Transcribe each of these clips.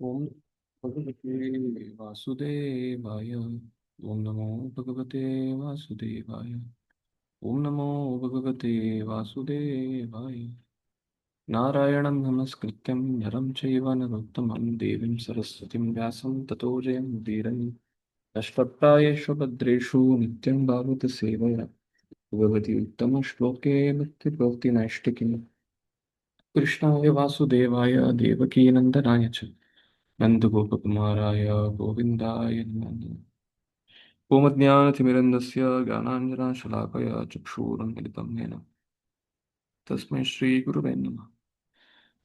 Om Bhagavate Vasudevaya. Om Namo Bhagavate Vasudevaya. Om Namo Bhagavate Vasudevaya. Narayanam Namaskrityam Naram Chaiva Narottamam Devim Saraswatim Vyasam Tato Jayam Udiranim Ashvatayeshu Bhadreshu Nityam Bhavata Sevaya Bhagavati Uttama Shloke Bhakti Bhakti Naishtikim Krishnaya Vasudevaya Devaki Nandanaya Cha Nandagopikumaraya Govindaya Namo Omajnanathimirantasya Gyananjana-shalakaya Chakshurunmilitam Yena Tasmai Shri Gurave Namah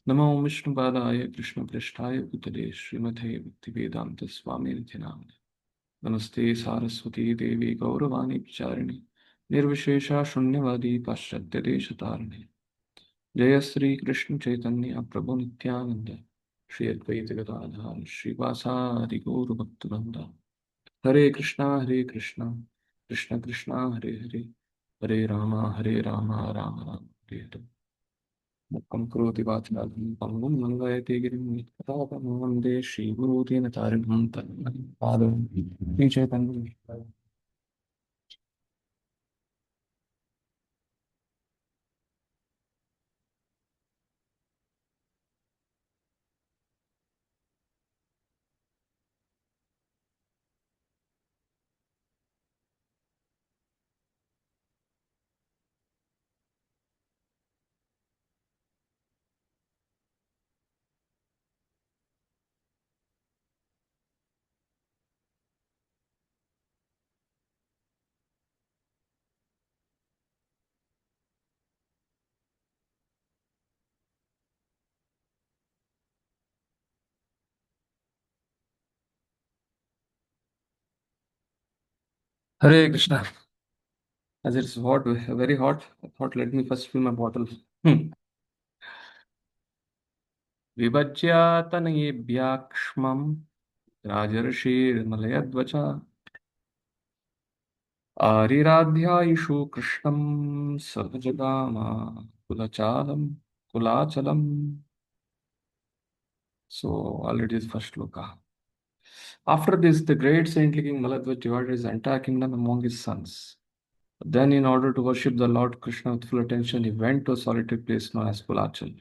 Namo Vishnupadaya Krishna Prishthaya Bhutale Srimate Bhaktivedanta Swami Nityanamane Namaste Saraswati Devi Gauravani Charini Nirvishesha Shunyavadi Paschatya Deshatarane Jaya Sri Krishna Chaitanya Prabhu Nityananda Shri Advaita Gadadhar Shri Vasadi Gaura Bhaktivinoda Hare Krishna Krishna Krishna Hare Hare Hare Rama Rama Rama Hare Hare Mukkam Karoti Vachadam Pangam Mangalayate Girim Yatpatatam Vande Shri Guru Tena Tarinam Tanmani Padam Shri Chaitanya Hare Krishna. As it's hot, very hot, I thought let me first fill my bottle. विभज्यातनयेभ्याक्ष्मं राजर्षिर्मलयध्वजा आरिराध्यायिषु कृष्णं सहजगामा कुलचालं कुलाचलम्. So already is first loka. After this, the great saintly king Maladhvaj divided his entire kingdom among his sons. Then, in order to worship the Lord Krishna with full attention, he went to a solitary place known as Kulachal.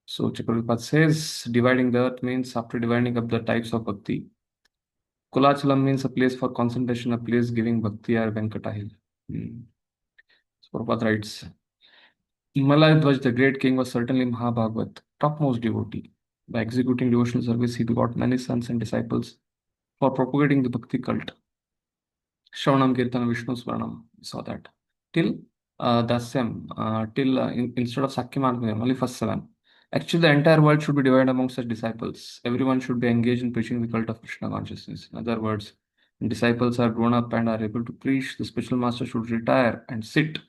So Chakravarti says dividing the earth means after dividing up the types of bhakti. Kulachalam means a place for concentration, a place giving bhakti or Venkatahil. So Prabhupada writes, Malayadhvaj, the great king, was certainly Mahabhagavat, topmost devotee. By executing devotional service, he got many sons and disciples for propagating the bhakti cult. Shravanam, Kirtanam, Vishnu Smaranam, we saw that. Till instead of Sakyaman, only first seven. Actually, the entire world should be divided among such disciples. Everyone should be engaged in preaching the cult of Krishna consciousness. In other words, when disciples are grown up and are able to preach, the spiritual master should retire and sit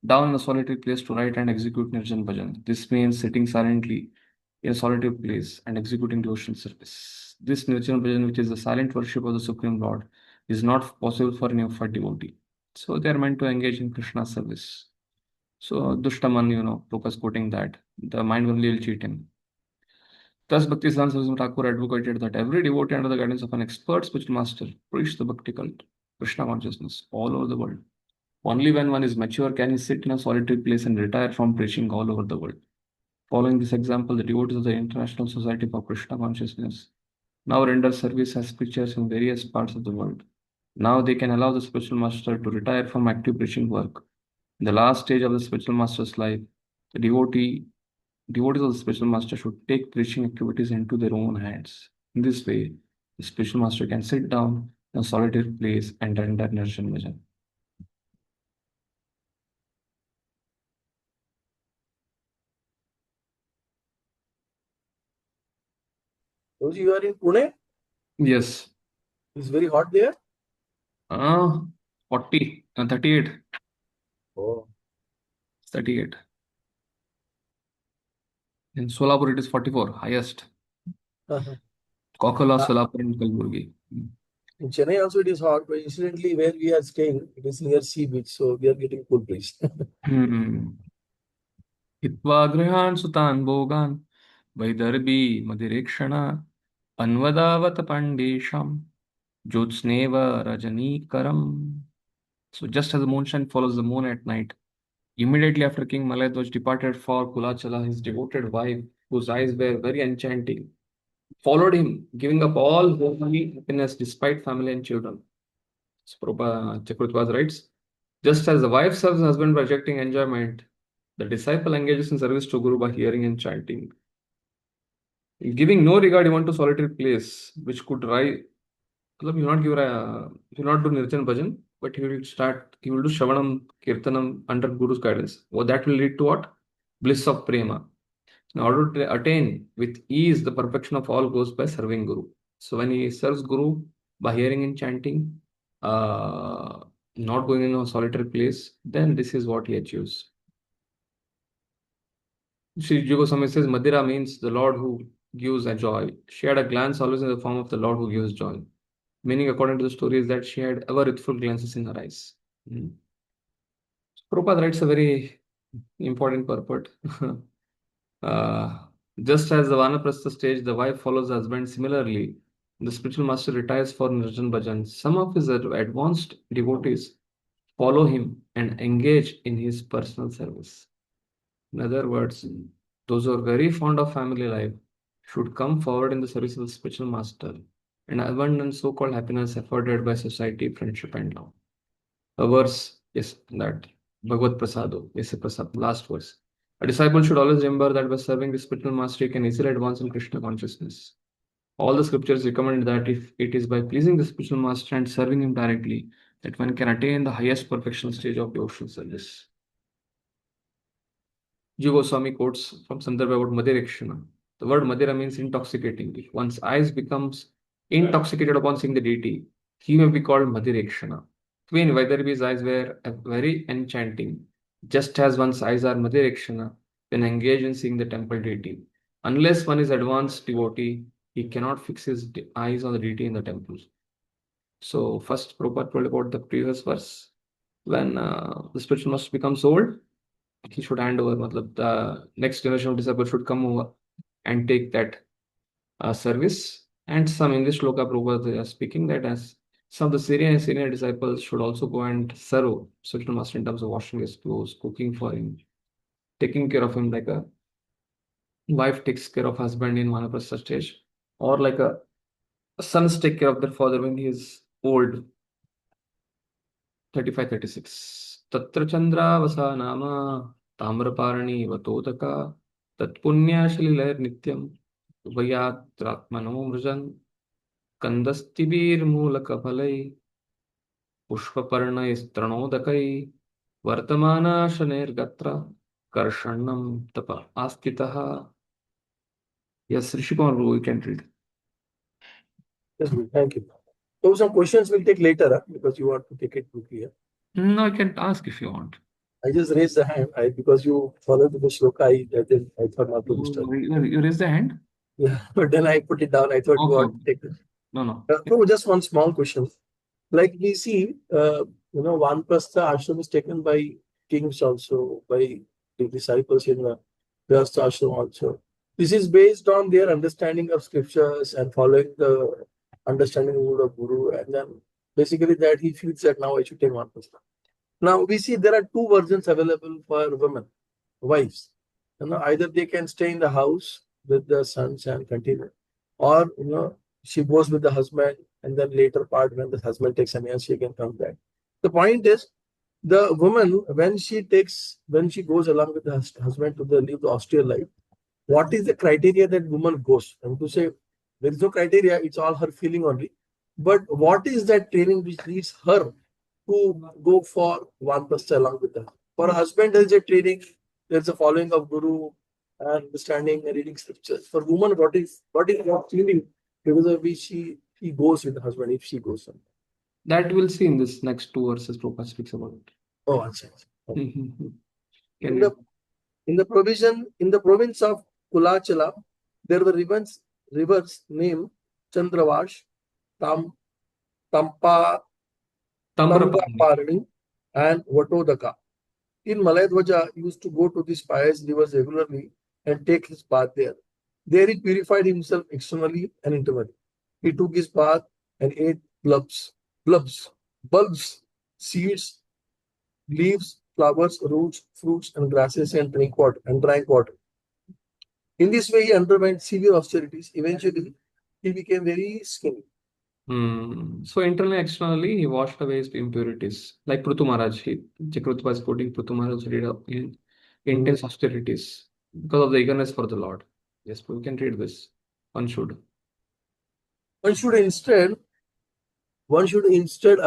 down in a solitary place to write and execute Nirjan Bhajan. This means sitting silently in a solitary place and executing devotional service. This Nirjan Bhajan, which is the silent worship of the Supreme Lord, is not possible for any of our devotee. So they are meant to engage in Krishna service. So Dushtaman, Prabhupada quoting that the mind only will cheat him. Thus, Bhakti Siddhanta Saraswati Thakur advocated that every devotee under the guidance of an expert spiritual master preach the bhakti cult, Krishna consciousness, all over the world. Only when one is mature can he sit in a solitary place and retire from preaching all over the world. Following this example, the devotees of the International Society for Krishna Consciousness now render service as preachers in various parts of the world. Now they can allow the spiritual master to retire from active preaching work. In the last stage of the spiritual master's life, the devotees of the spiritual master should take preaching activities into their own hands. In this way, the spiritual master can sit down in a solitary place and render Nirshan Bhajan. Those you are in Pune? Yes. It's very hot there? 40, 38. Oh. 38. In Solapur, it is 44, highest. Kokala, Solapur, and Kalburgi. In Chennai also it is hot, but incidentally where we are staying, it is near sea beach, so we are getting cool breeze. Hitva Grihan Sutan Bogan Vaidarbhi Madirekshana Anvadavat Pandesham Jyotsneva Rajanikaram. So just as the moonshine follows the moon at night, immediately after King Malayadhwaj departed for Kulachala, his devoted wife, whose eyes were very enchanting, followed him, giving up all worldly happiness despite family and children. So Prabhupada Chakravarti writes, just as the wife serves the husband by rejecting enjoyment, the disciple engages in service to Guru by hearing and chanting, giving no regard even to solitary place, which could rise. He will not give he will not do Nirjan Bhajan, but he will do Shravanam, Kirtanam under Guru's guidance. Well, that will lead to what? Bliss of Prema. In order to attain with ease the perfection of all goes by serving Guru. So when he serves Guru by hearing and chanting, uh, not going in a solitary place, then this is what he achieves. Sri Jiva Goswami says Madhira means the Lord who gives a joy. She had a glance always in the form of the Lord who gives joy. Meaning, according to the story, is that she had ever youthful glances in her eyes. Prabhupada writes a very important purport. uh, just as the Vanaprastha stage, the wife follows the husband. Similarly, the spiritual master retires for Nirjan Bhajan. Some of his advanced devotees follow him and engage in his personal service. In other words, those who are very fond of family life should come forward in the service of the spiritual master and abandon so-called happiness afforded by society, friendship, and love. A verse, yes, that Bhagavad Prasado, yes, Prasad, last verse. A disciple should always remember that by serving the spiritual master, he can easily advance in Krishna consciousness. All the scriptures recommend that if it is by pleasing the spiritual master and serving him directly, that one can attain the highest perfection stage of devotional service. Jiva Goswami quotes from Sandarbha about Madhirekshana. The word Madhira means intoxicating. If one's eyes becomes intoxicated upon seeing the deity, he may be called Madhirekshana. Queen Vaidarbhi's eyes were very enchanting. Just as one's eyes are Madhirekshana when engaged in seeing the temple deity. Unless one is advanced devotee, he cannot fix his eyes on the deity in the temple. So first Prabhupada told about the previous verse. When the spiritual master becomes old, he should hand over. Matlab, the next generation of disciples should come over and take that service. And some in this shloka Prabhupada they are speaking that as some of the senior disciples should also go and serve spiritual master in terms of washing his clothes, cooking for him, taking care of him like a wife takes care of husband in Vanaprastha stage, or like a sons take care of their father when he is old, 35, 36. Tatra Chandra Vasa Nama Tamraparani Vatodaka Tatpunya Nityam Vayatratmano Mrujan Kandastibir Pushpaparnai Vartamana Shanergatra Karshanam Tapa Astitaha. Yes, Rishikumar, you can read. Yes, thank you. So some questions we'll take later because you want to take it quickly. No, I can ask if you want. I just raised the hand because you followed the shloka. I thought not to disturb. You raise the hand? Yeah, but then I put it down. I thought you Okay, want to take it. No. No, just one small question. Like we see, Vanprastha ashram is taken by kings also, by the disciples in the Grihastha ashram also. This is based on their understanding of scriptures and following the understanding of Guru, and then basically that he feels that now I should take Vanprastha. Now we see there are two versions available for women, wives. Either they can stay in the house with the sons and continue, or she goes with the husband, and then later part when the husband takes a she can come back. The point is, the woman when she goes along with the husband to live the austere life, what is the criteria that woman goes? And to say there is no criteria, it's all her feeling only. But what is that training which leads her to go for Vanprastha along with her? For a husband, there is a training, there's a following of Guru, understanding and reading scriptures. For woman, what is her feeling? Because of which he goes with the husband if she goes on. That we'll see in this next two verses Prabhupada speaks about it. Oh, that's it. Okay. In the province of Kulachala, there were rivers named Chandravash, Tamraparani, and Vatodaka. In Malayadhwaja used to go to these pious rivers regularly and take his bath there. There he purified himself externally and internally. He took his bath and ate bulbs, seeds, leaves, flowers, roots, fruits, and grasses, and drank water. In this way, he underwent severe austerities. Eventually, he became very skinny. So internally, externally, he washed away his impurities. Like Prithu Maharaj, Chakravarti was quoting Prithu Maharaj read up in intense austerities because of the eagerness for the Lord. Yes, we can read this. One should. One should instead, one should instead,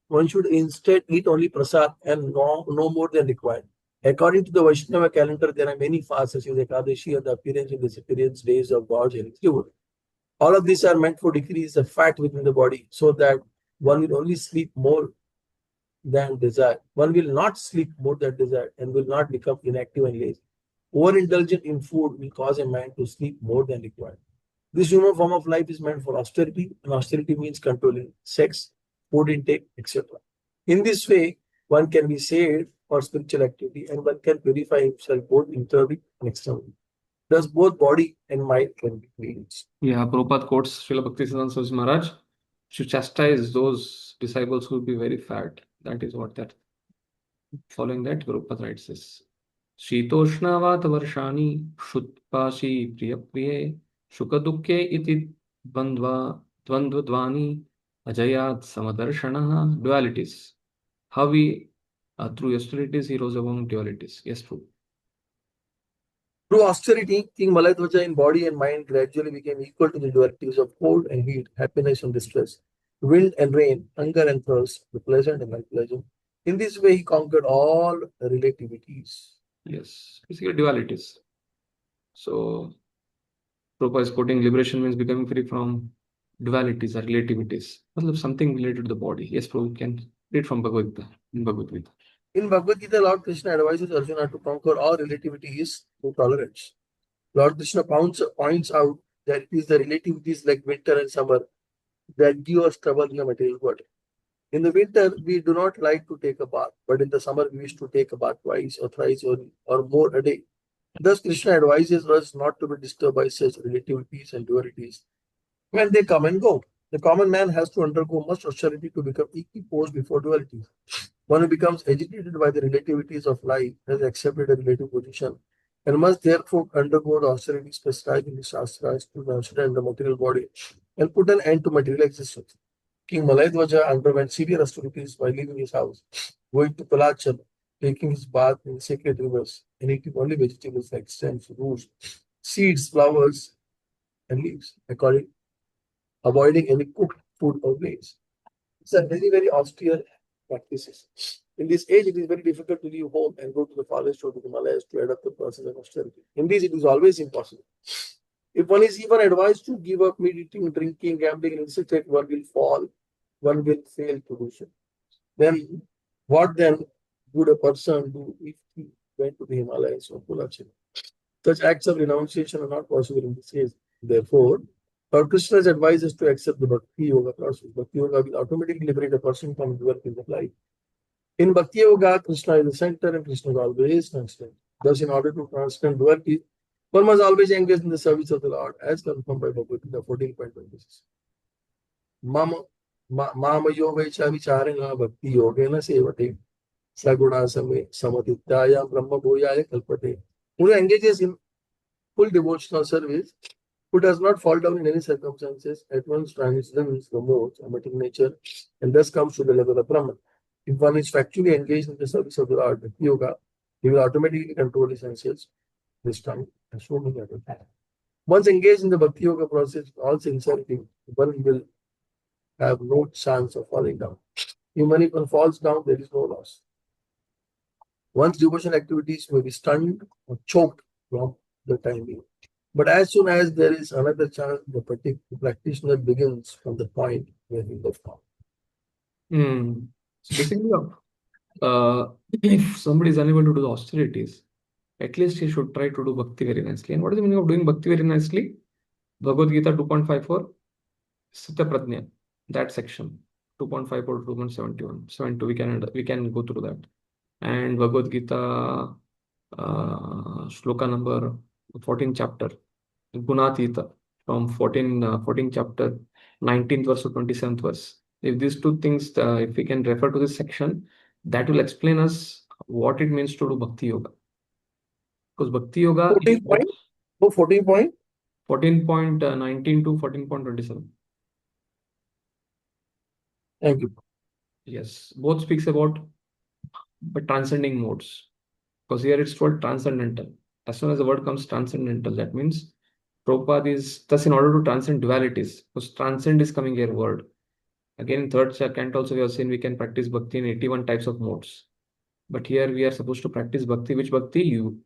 one should instead eat only prasad and no more than required. According to the Vaishnava calendar, there are many fasts such as Ekadashi and the appearance and disappearance days of gods and Achyut. All of these are meant to decrease the fat within the body so that one will only sleep more than desired. One will not sleep more than desired and will not become inactive and lazy. Overindulgence in food will cause a man to sleep more than required. This human form of life is meant for austerity, and austerity means controlling sex, food intake, etc. In this way, one can be saved for spiritual activity and one can purify himself both internally and externally. Thus, both body and mind can be cleansed. Yeah, Prabhupada quotes Srila Bhaktivedanta Swami Maharaj to chastise those disciples who will be very fat. That is what that. Following that, Prabhupada writes this. शीतोष्णावात वर्षाणि क्षुत्पाशी प्रियप्रिये शुकदुःखे इति द्वन्द्वा द्वन्द्वद्वानि अजयात् समदर्शनः dualities. How we through austerities he rose among dualities. Yes, true. Through austerity, King Maladhvaja in body and mind gradually became equal to the dualities of cold and heat, happiness and distress, wind and rain, hunger and thirst, the pleasant and unpleasant. In this way, he conquered all relativities. Yes, basically dualities. So Prabhupada is quoting liberation means becoming free from dualities or relativities. Matlab something related to the body. Yes, Prabhu can read from Bhagavad Gita. In Bhagavad Gita. In Bhagavad Gita, Lord Krishna advises Arjuna to conquer all relativities through tolerance. Lord Krishna points out that it is the relativities like winter and summer that give us trouble in the material world. In the winter, we do not like to take a bath, but in the summer, we wish to take a bath twice or thrice or more a day. Thus, Krishna advises us not to be disturbed by such relativities and dualities when they come and go. The common man has to undergo much austerity to become equiposed before dualities. One who becomes agitated by the relativities of life has accepted a relative position and must therefore undergo the austerities prescribed in the Shastras to understand the material body and put an end to material existence. King Malayadwaja underwent severe austerities by leaving his house, going to Palachal, taking his bath in sacred rivers, and eating only vegetables like stems, roots, seeds, flowers, and leaves, avoiding any cooked food or grains. These are very, very austere practices. In this age, it is very difficult to leave home and go to the forest or to the Himalayas to adopt the process of austerity. In this, it is always impossible. If one is even advised to give up meat eating, drinking, gambling, and etc., one will fall, one will fail to do so. Then, what then would a person do if he went to the Himalayas or Pulachal? Such acts of renunciation are not possible in this case. Therefore, Lord Krishna's advice is to accept the Bhakti Yoga process. Bhakti Yoga will automatically liberate a person from the work in the life. In Bhakti Yoga, Krishna is the center and Krishna is always constant. Thus, in order to transcend duality, one must always engage in the service of the Lord, as confirmed by Bhagavad Gita 14.26. Mama yoga cha vicharena bhakti yogena sevate saguna samatitaya brahma bhoyaya kalpate. Who engages in full devotional service, who does not fall down in any circumstances, at once transcends the modes, emitting nature, and thus comes to the level of Brahman. If one is factually engaged in the service of the Lord, Bhakti Yoga, he will automatically control his senses, his tongue, and so many other things. Once engaged in the Bhakti Yoga process with all sincerity, one will have no chance of falling down. Even if one falls down, there is no loss. One's devotional activities may be stunned or choked from the time being. But as soon as there is another chance, the practitioner begins from the point where he left off. So basically, if somebody is unable to do the austerities, at least he should try to do bhakti very nicely. And what is the meaning of doing bhakti very nicely? Bhagavad Gita 2.54, Sita Pradnya, that section, 2.54 to 2.71, 72, we can go through that. And Bhagavad Gita, shloka number 14 chapter, Gunatita from 14 chapter, 19th verse to 27th verse. If these two things, if we can refer to this section, that will explain us what it means to do Bhakti Yoga. Because Bhakti Yoga is 14 point? Oh, 14 point? 14.19 to 14.27. Thank you. Yes, both speaks about transcending modes. Because here it's called transcendental. As soon as the word comes transcendental, that means Prabhupada is thus in order to transcend dualities, because transcend is coming here word. Again, in third canto also we have seen we can practice bhakti in 81 types of modes. But here we are supposed to practice bhakti. Which bhakti? You.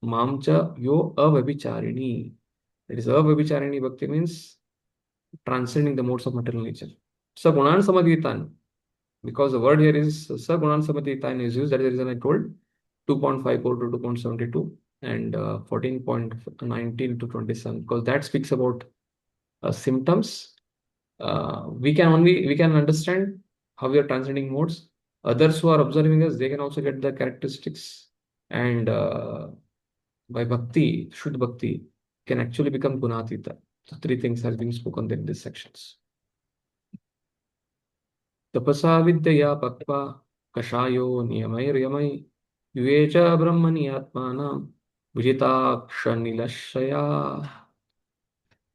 Mamcha yo avavicharini. That is avavicharini bhakti means transcending the modes of material nature. Sagunan samadhitan. Because the word here is sagunan samadhitan is used. That is the reason I told 2.54 to 2.72 and 14.19 to 27. Because that speaks about symptoms. We can understand how we are transcending modes. Others who are observing us, they can also get the characteristics, and by bhakti, Shuddha bhakti, can actually become gunatita. So three things have been spoken in these sections. Tapasa vidyaya pakva kashayo niyamai yuvecha brahmani atmanam vijitaksha nilashaya.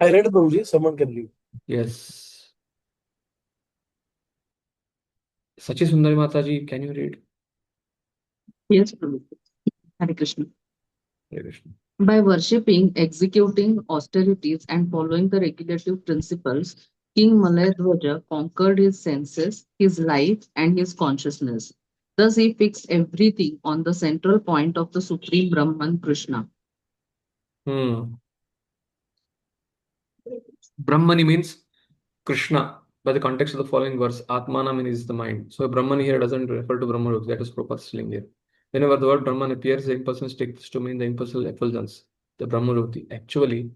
I read Prabhuji, someone can read. Yes. Sachi Sundari Mataji, can you read? Yes, Prabhu. Hare Krishna. Hare Krishna. By worshipping, executing austerities, and following the regulative principles, King Malayadwaja conquered his senses, his life, and his consciousness. Thus, he fixed everything on the central point of the Supreme Brahman, Krishna. Brahmani means Krishna. By the context of the following verse, Atmana means the mind. So Brahmani here doesn't refer to Brahma, that is Prabhupada telling here. Whenever the word Brahman appears, the impersonal takes to mean the impersonal effulgence, the Brahmarupti. Actually,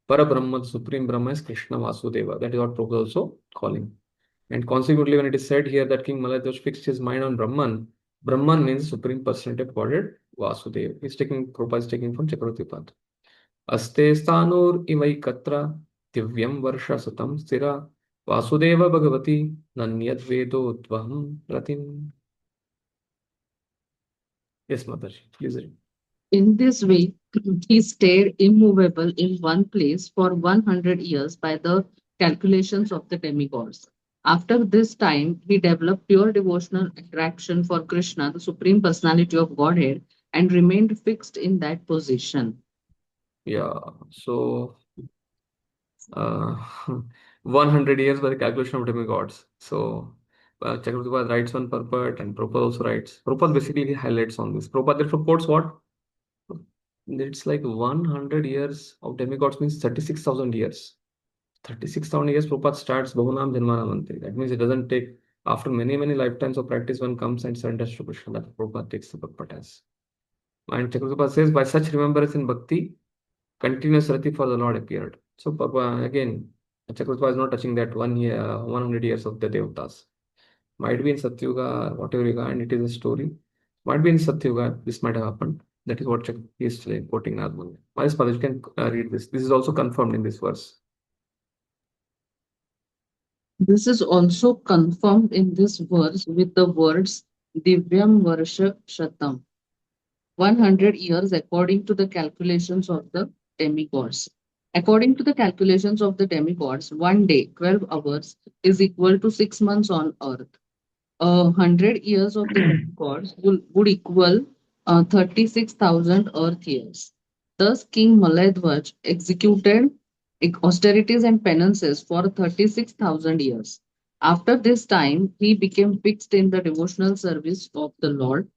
Parabrahma, the Supreme Brahma is Krishna Vasudeva. That is what Prabhupada is also calling. And consequently, when it is said here that King Malayadwaja fixed his mind on Brahman, Brahman means Supreme Personality of Godhead, Vasudeva. Prabhupada is taking from Chakravarti Pad. Aste Stanur Ivaikatra Divyam Varsha Satam Stira Vasudeva Bhagavati Nanyad Vedodvaham Ratim. Yes, Mataji, please read. In this way, he stayed immovable in one place for 100 years by the calculations of the demigods. After this time, he developed pure devotional attraction for Krishna, the Supreme Personality of Godhead, and remained fixed in that position. Yeah, so 100 years by the calculation of demigods. So Chakravarti writes one purport and Prabhupada also writes. Prabhupada basically highlights on this. Prabhupada therefore quotes what? It's like 100 years of demigods means 36,000 years. 36,000 years, Prabhupada starts Bahunam Janmana Mantri. That means it doesn't take, after many, many lifetimes of practice, one comes and surrenders to Krishna. That Prabhupada takes the purport as. And Chakravarti says, by such remembrance in bhakti, continuous rati for the Lord appeared. So again, Chakravarti is not touching that 100 years of the Devatas. Might be in Satyuga, whatever Yuga, and it is a story. Might be in Satyuga, this might have happened. That is what he is quoting Nadmuni. Mahesh Padaj, you can read this. This is also confirmed in this verse. This is also confirmed in this verse with the words Divyam Varsha Shatam, 100 years according to the calculations of the demigods. According to the calculations of the demigods, one day, 12 hours, is equal to 6 months on earth. 100 years of the demigods would equal 36,000 earth years. Thus, King Malayadwaj executed austerities and penances for 36,000 years. After this time, he became fixed in the devotional service of the Lord.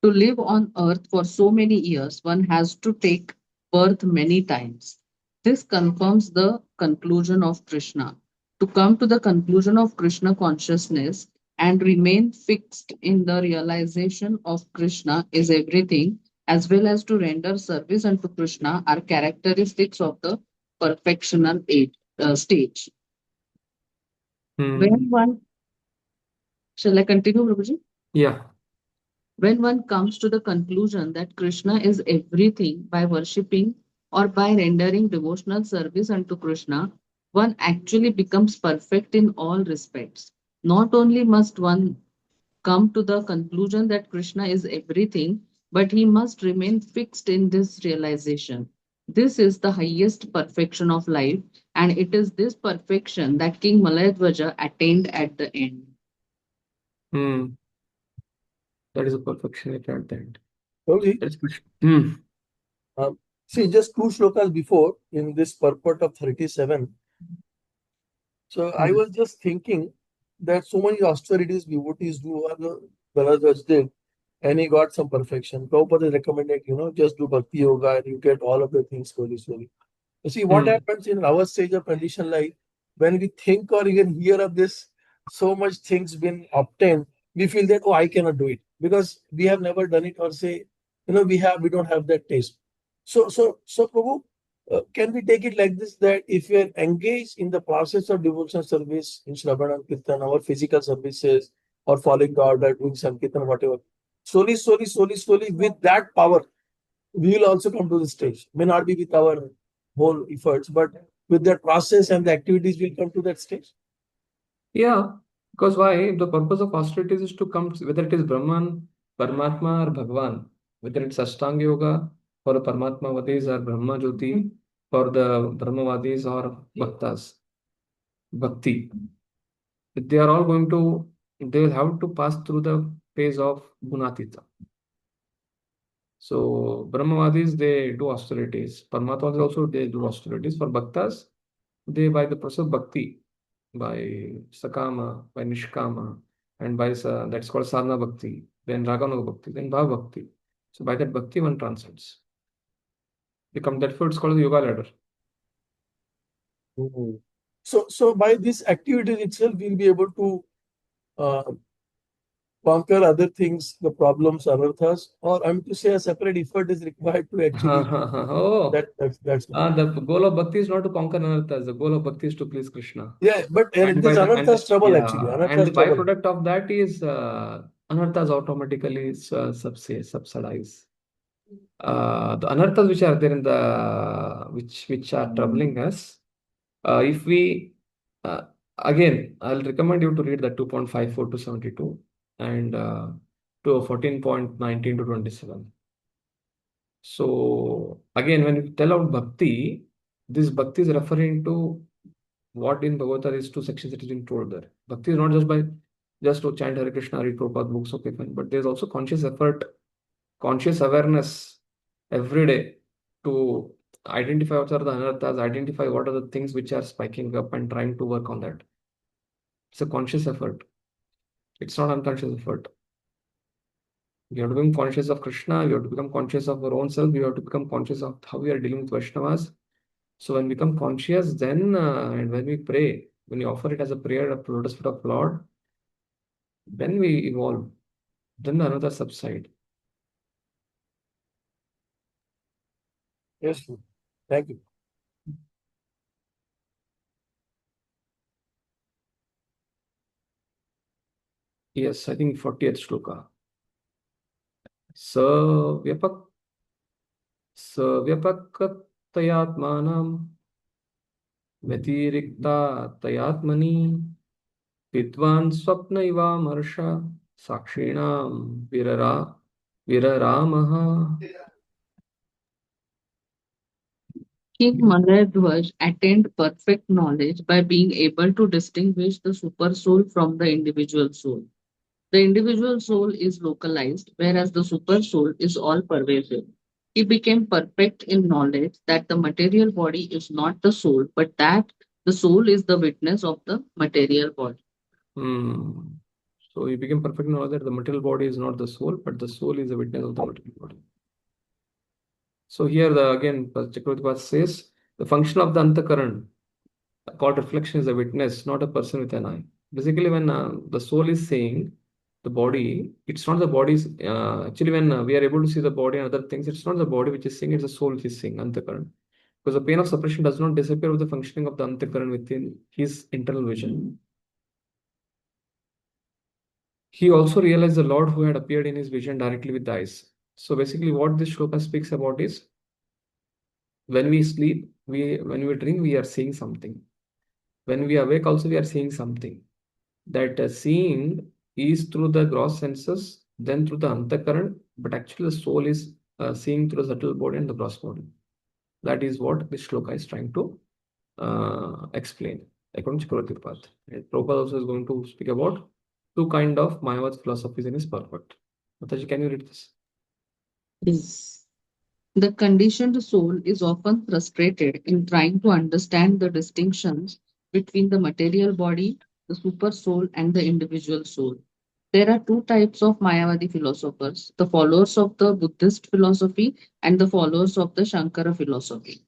To live on earth for so many years, one has to take birth many times. This confirms the conclusion of Krishna. To come to the conclusion of Krishna consciousness and remain fixed in the realization of Krishna is everything, as well as to render service unto Krishna are characteristics of the perfectional stage. When one, shall I continue, Prabhuji? Yeah. When one comes to the conclusion that Krishna is everything by worshipping or by rendering devotional service unto Krishna, one actually becomes perfect in all respects. Not only must one come to the conclusion that Krishna is everything, but he must remain fixed in this realization. This is the highest perfection of life, and it is this perfection that King Malayadwaja attained at the end. Hmm. That is a perfection at the end. Only, That's Krishna. see, just two shlokas before in this purport of 37. So I was just thinking that so many austerities devotees do what the Bharadwaj did, and he got some perfection. Prabhupada recommended, just do bhakti yoga and you get all of the things slowly, slowly. You see, what happens in our stage of condition life, when we think or even hear of this, so much things been obtained, we feel that, oh, I cannot do it because we have never done it, or say, we don't have that taste. So Prabhu, can we take it like this, that if we are engaged in the process of devotional service in Shravan and Kirtan, our physical services, or following the order, doing Sankirtan, whatever, slowly, with that power, we will also come to the stage. May not be with our whole efforts, but with that process and the activities, we'll come to that stage. Yeah, because why? The purpose of austerities is to come, whether it is Brahman, Paramatma, or Bhagwan, whether it's Ashtanga Yoga for the Paramatmavadis or Brahma Jyoti for the Brahmavadis or Bhaktas, Bhakti. They are all going to, they will have to pass through the phase of Gunatita. So Brahmavadis, they do austerities. Paramatmas also, they do austerities. For Bhaktas, they, by the process of Bhakti, by Sakama, by Nishkama, and by that's called Sadhana Bhakti, then Raganuga Bhakti, then Bhav Bhakti. So by that Bhakti, one transcends. Become therefore it's called the Yoga ladder. Mhm. So by this activity itself, we'll be able to uh, conquer other things, the problems, anarthas, or I'm to say a separate effort is required to actually Oh, that's the goal of Bhakti is not to conquer anarthas. The goal of Bhakti is to please Krishna. yeah, but And by this the anarthas trouble actually. and the Anarthas trouble. byproduct of that is anarthas automatically subsidize. The anarthas which are there in the which are troubling us. If we again, I'll recommend you to read the 2.54 to 72 and to 14.19 to 27. So again, when we tell out bhakti, this bhakti is referring to what in Bhagavad is two sections that is being told there. Bhakti is not just to chant Hare Krishna, read Prabhupada books, okay, fine. But there's also conscious effort, conscious awareness every day to identify what are the anarthas, identify what are the things which are spiking up and trying to work on that. It's a conscious effort. It's not unconscious effort. We have to become conscious of Krishna. We have to become conscious of our own self. We have to become conscious of how we are dealing with Vaishnavas. So when we become conscious, then and when we pray, when we offer it as a prayer, a lotus feet of Lord, then we evolve. Then the another subside. Yes, thank you. Yes, I think 40th shloka. सव्यपक्तयात्मानं व्यतिरिक्ता तयात्मनि विद्वान् स्वप्नैवामर्ष साक्षिणां विररामः. King Malayadwaj attained perfect knowledge by being able to distinguish the super soul from the individual soul. The individual soul is localized, whereas the super soul is all pervasive. He became perfect in knowledge that the material body is not the soul, but that the soul is the witness of the material body. So he became perfect in knowledge that the material body is not the soul, but the soul is a witness of the material body. So here again, Chakravarti says the function of the antakaran called reflection is a witness, not a person with an eye. Basically, when the soul is saying the body, it's not the body's. Actually, when we are able to see the body and other things, it's not the body which is saying, it's the soul which is saying, antakaran. Because the pain of separation does not disappear with the functioning of the antakaran within his internal vision. He also realized the Lord who had appeared in his vision directly with the eyes. So basically, what this shloka speaks about is When we sleep, when we drink, we are seeing something. When we awake, also we are seeing something. That seeing is through the gross senses, then through the antakaran, but actually the soul is seeing through the subtle body and the gross body. That is what this shloka is trying to explain, according to Srila Prabhupada. And Prabhupada also is going to speak about two kind of Mayavad philosophies in his purport. Mataji, can you read this? Yes. The conditioned soul is often frustrated in trying to understand the distinctions between the material body, the super soul, and the individual soul. There are two types of Mayavadi philosophers, the followers of the Buddhist philosophy and the followers of the Shankara philosophy.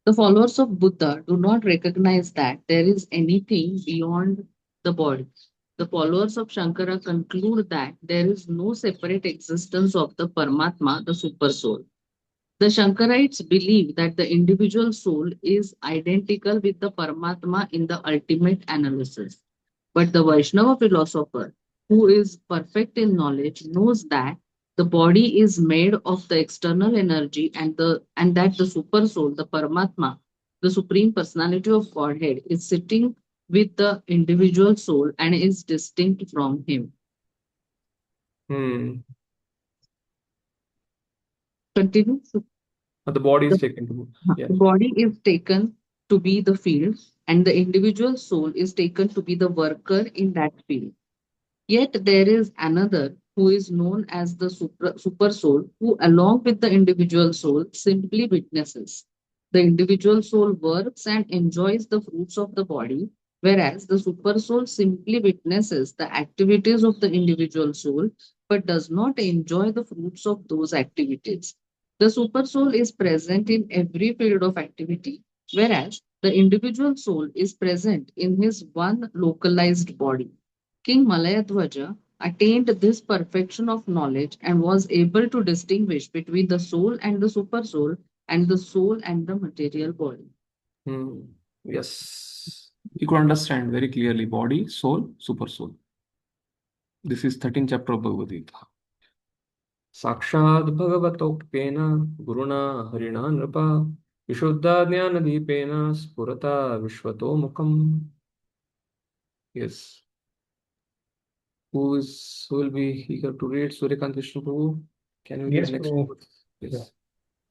The followers of Buddha do not recognize that there is anything beyond the body. The followers of Shankara conclude that there is no separate existence of the Paramatma, the super soul. The Shankarites believe that the individual soul is identical with the Paramatma in the ultimate analysis. But the Vaishnava philosopher, who is perfect in knowledge, knows that the body is made of the external energy and that the super soul, the Paramatma, the supreme personality of Godhead, is sitting with the individual soul and is distinct from him. Hmm. Continue. The body The is taken to. Yeah. The body is taken to be the field, and the individual soul is taken to be the worker in that field. Yet there is another who is known as the super soul, who, along with the individual soul, simply witnesses. The individual soul works and enjoys the fruits of the body, whereas the super soul simply witnesses the activities of the individual soul but does not enjoy the fruits of those activities. The super soul is present in every field of activity, whereas the individual soul is present in his one localized body. King Malayadwaja attained this perfection of knowledge and was able to distinguish between the soul and the super soul and the soul and the material body. Hmm. Yes. You could understand very clearly body, soul, super soul. This is 13th chapter of Bhagavad Gita. साक्षात् भगवतोक्तेन गुरुणा हरिणा नृपा विशुद्धाज्ञानदीपेन स्फुरता विश्वतोमुखम्. Yes. Who will be eager to read Suryakant Krishna Prabhu? Can you read Yes, next? Prabhu. Yes.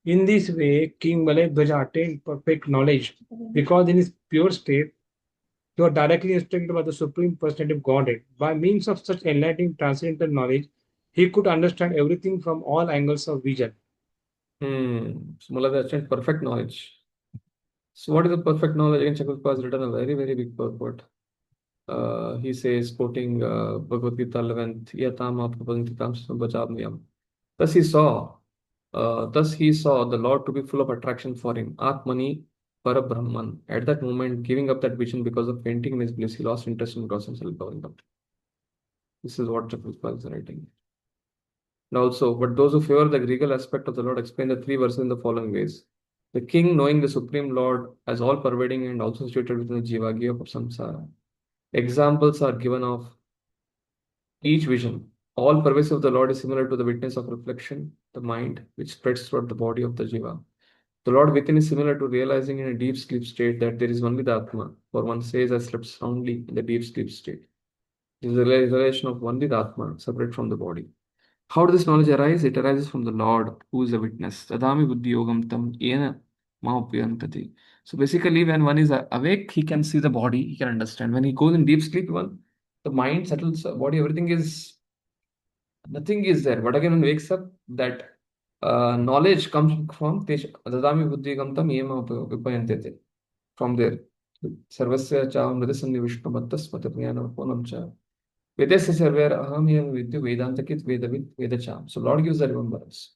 In this way, King Malayadwaja attained perfect knowledge because in his pure state, he was directly instructed by the Supreme Personality of Godhead. By means of such enlightening transcendental knowledge, he could understand everything from all angles of vision. So Mullah achieved perfect knowledge. So what is the perfect knowledge? Again, Chakravarti has written a very, very big purport. He says, quoting Bhagavad Gita 11th, Yatama Prapantitam Bhajamniyam. Thus he saw the Lord to be full of attraction for him. Atmani Parabrahman. At that moment, giving up that vision because of fainting in his bliss, he lost interest in God's and self-government. This is what Chakravarti is writing. And also, but those who favor the regal aspect of the Lord explain the three verses in the following ways. The king, knowing the Supreme Lord as all pervading and also situated within the Jiva, gave up samsara. Examples are given of each vision. All pervasive of the Lord is similar to the witness of reflection, the mind, which spreads throughout the body of the Jiva. The Lord within is similar to realizing in a deep sleep state that there is only the Atma, for one says, I slept soundly in the deep sleep state. This is a realization of only the Atma, separate from the body. How does this knowledge arise? It arises from the Lord, who is a witness. Tadami buddhi yogam tam yena mahapyantati. So basically, when one is awake, he can see the body, he can understand. When he goes in deep sleep, the mind settles, body, everything is, nothing is there. But again, when he wakes up, that knowledge comes from Tadami buddhi yogam tam yena mahapyantati. From there. Sarvasya cha mridasanya vishnu mattas matapnyanam ponam cha. Vedasya sarver aham yam vidyu vedantakit vedavid vedacham. So Lord gives the remembrance.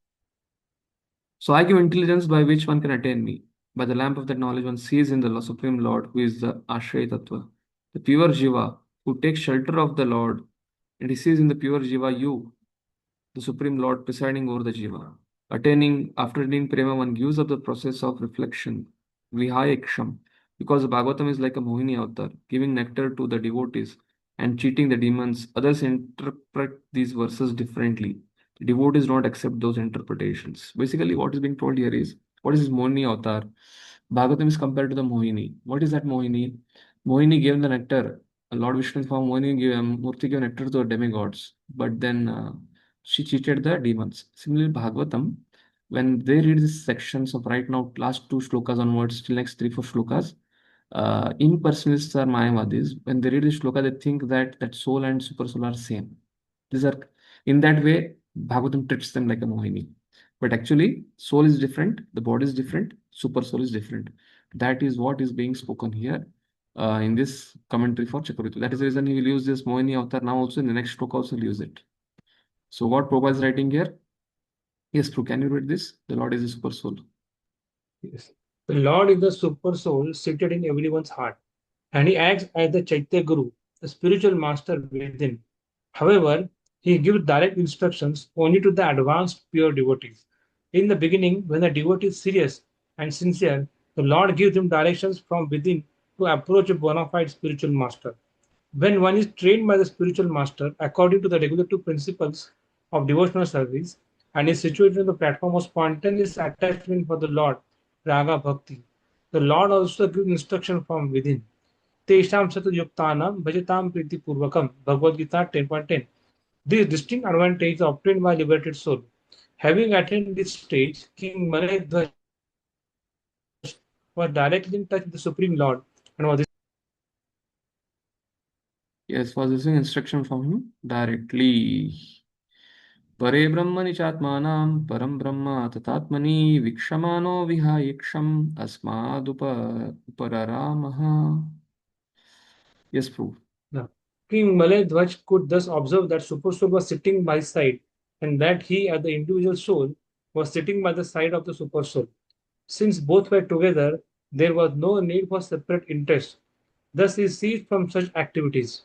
So I give intelligence by which one can attain me. By the lamp of that knowledge, one sees in the Supreme Lord, who is the Ashraya Tattva, the pure Jiva, who takes shelter of the Lord, and he sees in the pure Jiva you, the Supreme Lord, presiding over the Jiva. After attaining Prema, one gives up the process of reflection, Vihayaksham, because the Bhagavatam is like a Mohini avatar, giving nectar to the devotees and cheating the demons. Others interpret these verses differently. The devotees don't accept those interpretations. Basically, what is being told here is What is this Mohini avatar? Bhagavatam is compared to the Mohini. What is that Mohini? Mohini gave the nectar. Lord Vishnu form Mohini gave Murti gave nectar to the demigods, but then she cheated the demons. Similarly, Bhagavatam, when they read these sections of right now, last two shlokas onwards, till next three, four shlokas, impersonalists or Mayavadis, when they read this shloka, they think that soul and super soul are same. These are in that way, Bhagavatam treats them like a Mohini. But actually, soul is different, the body is different, super soul is different. That is what is being spoken here in this commentary for Chakravarti. That is the reason he will use this Mohini avatar now also in the next shloka also he'll use it. So what Prabhupada is writing here? Yes, true. Can you read this? The Lord is the super soul. Yes. The Lord is the super soul seated in everyone's heart, and he acts as the Chaitya Guru, the spiritual master within. However, he gives direct instructions only to the advanced pure devotees. In the beginning, when the devotee is serious and sincere, the Lord gives him directions from within to approach a bona fide spiritual master. When one is trained by the spiritual master according to the regulative principles of devotional service and is situated on the platform of spontaneous attachment for the Lord, Raga Bhakti, the Lord also gives instruction from within. Tesham Satyuktanam Bhajatam Priti Purvakam, Bhagavad Gita 10.10. This distinct advantage is obtained by liberated soul. Having attained this stage, King Malay Dhwaj was directly in touch with the Supreme Lord and was Yes, was using instruction from him directly. परे ब्रह्मणि चात्मानं परं ब्रह्म तथात्मनि वीक्षमानो विहायिक्षम् उपररामः. Yes, proof. Now, King Malay Dhwaj could thus observe that Super Soul was sitting by his side and that he, as the individual soul, was sitting by the side of the Super Soul. Since both were together, there was no need for separate interest. Thus, he ceased from such activities.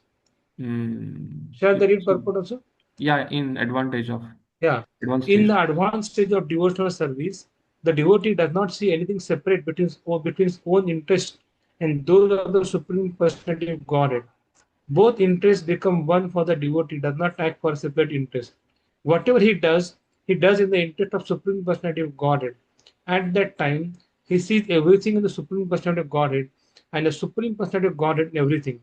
Shall the read purport also? Yeah, in advantage of Yeah. advanced In stage. the advanced stage of devotional service, the devotee does not see anything separate between his own interest and those of the Supreme Personality of Godhead. Both interests become one for the devotee, does not act for separate interest. Whatever he does in the interest of Supreme Personality of Godhead. At that time, he sees everything in the Supreme Personality of Godhead and the Supreme Personality of Godhead in everything.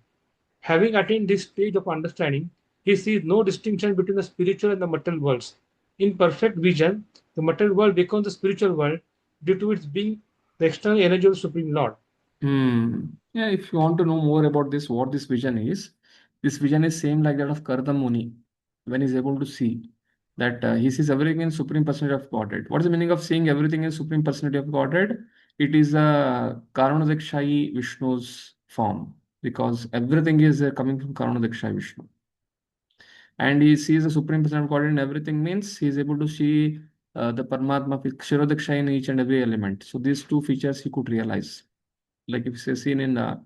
Having attained this stage of understanding, he sees no distinction between the spiritual and the material worlds. In perfect vision, the material world becomes the spiritual world due to its being the external energy of the Supreme Lord. Yeah, if you want to know more about this, what this vision is, this vision is same like that of Kardam Muni when he's able to see that he sees everything in Supreme Personality of Godhead. What is the meaning of seeing everything in Supreme Personality of Godhead? It is a Karanodakshai Vishnu's form because everything is coming from Karanodakshai Vishnu. And he sees the Supreme Personality of Godhead in everything means he is able to see the Paramatma Kshirodakshai in each and every element. So these two features he could realize. Like if you seen in the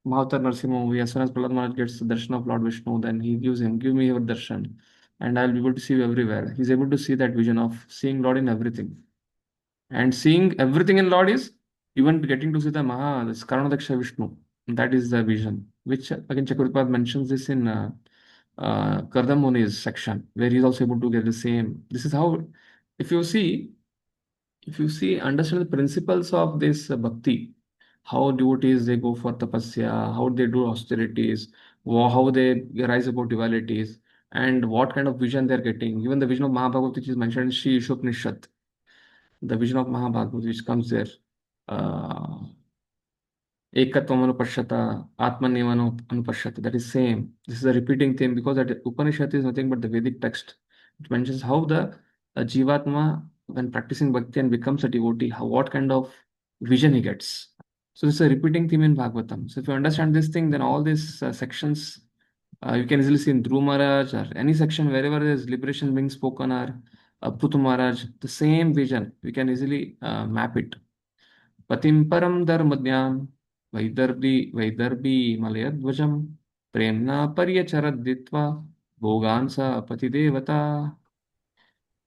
Mahavatar Narsimha movie, as soon as Prahlad Maharaj gets the darshan of Lord Vishnu, then he gives him, give me your darshan, and I'll be able to see you everywhere. He's able to see that vision of seeing Lord in everything. And seeing everything in Lord is even getting to see the this Karanadaksha Vishnu. That is the vision, which again Chakravarti mentions this in Kardam Muni's section, where he's also able to get the same. This is how, if you see, understand the principles of this bhakti, how devotees they go for tapasya, how they do austerities, how they rise above dualities, and what kind of vision they're getting. Even the vision of Mahabhagavad, which is mentioned in Shri Ishopanishad, the vision of Mahabhagavad, which comes there. Ekatvam anupashyata, Atmanevam anupashyata. That is same. This is a repeating theme because that Upanishad is nothing but the Vedic text. It mentions how the Jivatma, when practicing bhakti and becomes a devotee, what kind of vision he gets. So this is a repeating theme in Bhagavatam. So if you understand this thing, then all these sections you can easily see in Dhruv Maharaj or any section wherever there is liberation being spoken or Prutu Maharaj, the same vision. We can easily map it. पतिं परं धर्मज्ञां वैदर्भी मलयध्वजं प्रेम्णा पर्यचरद्दित्वा भोगान् स पतिदेवता.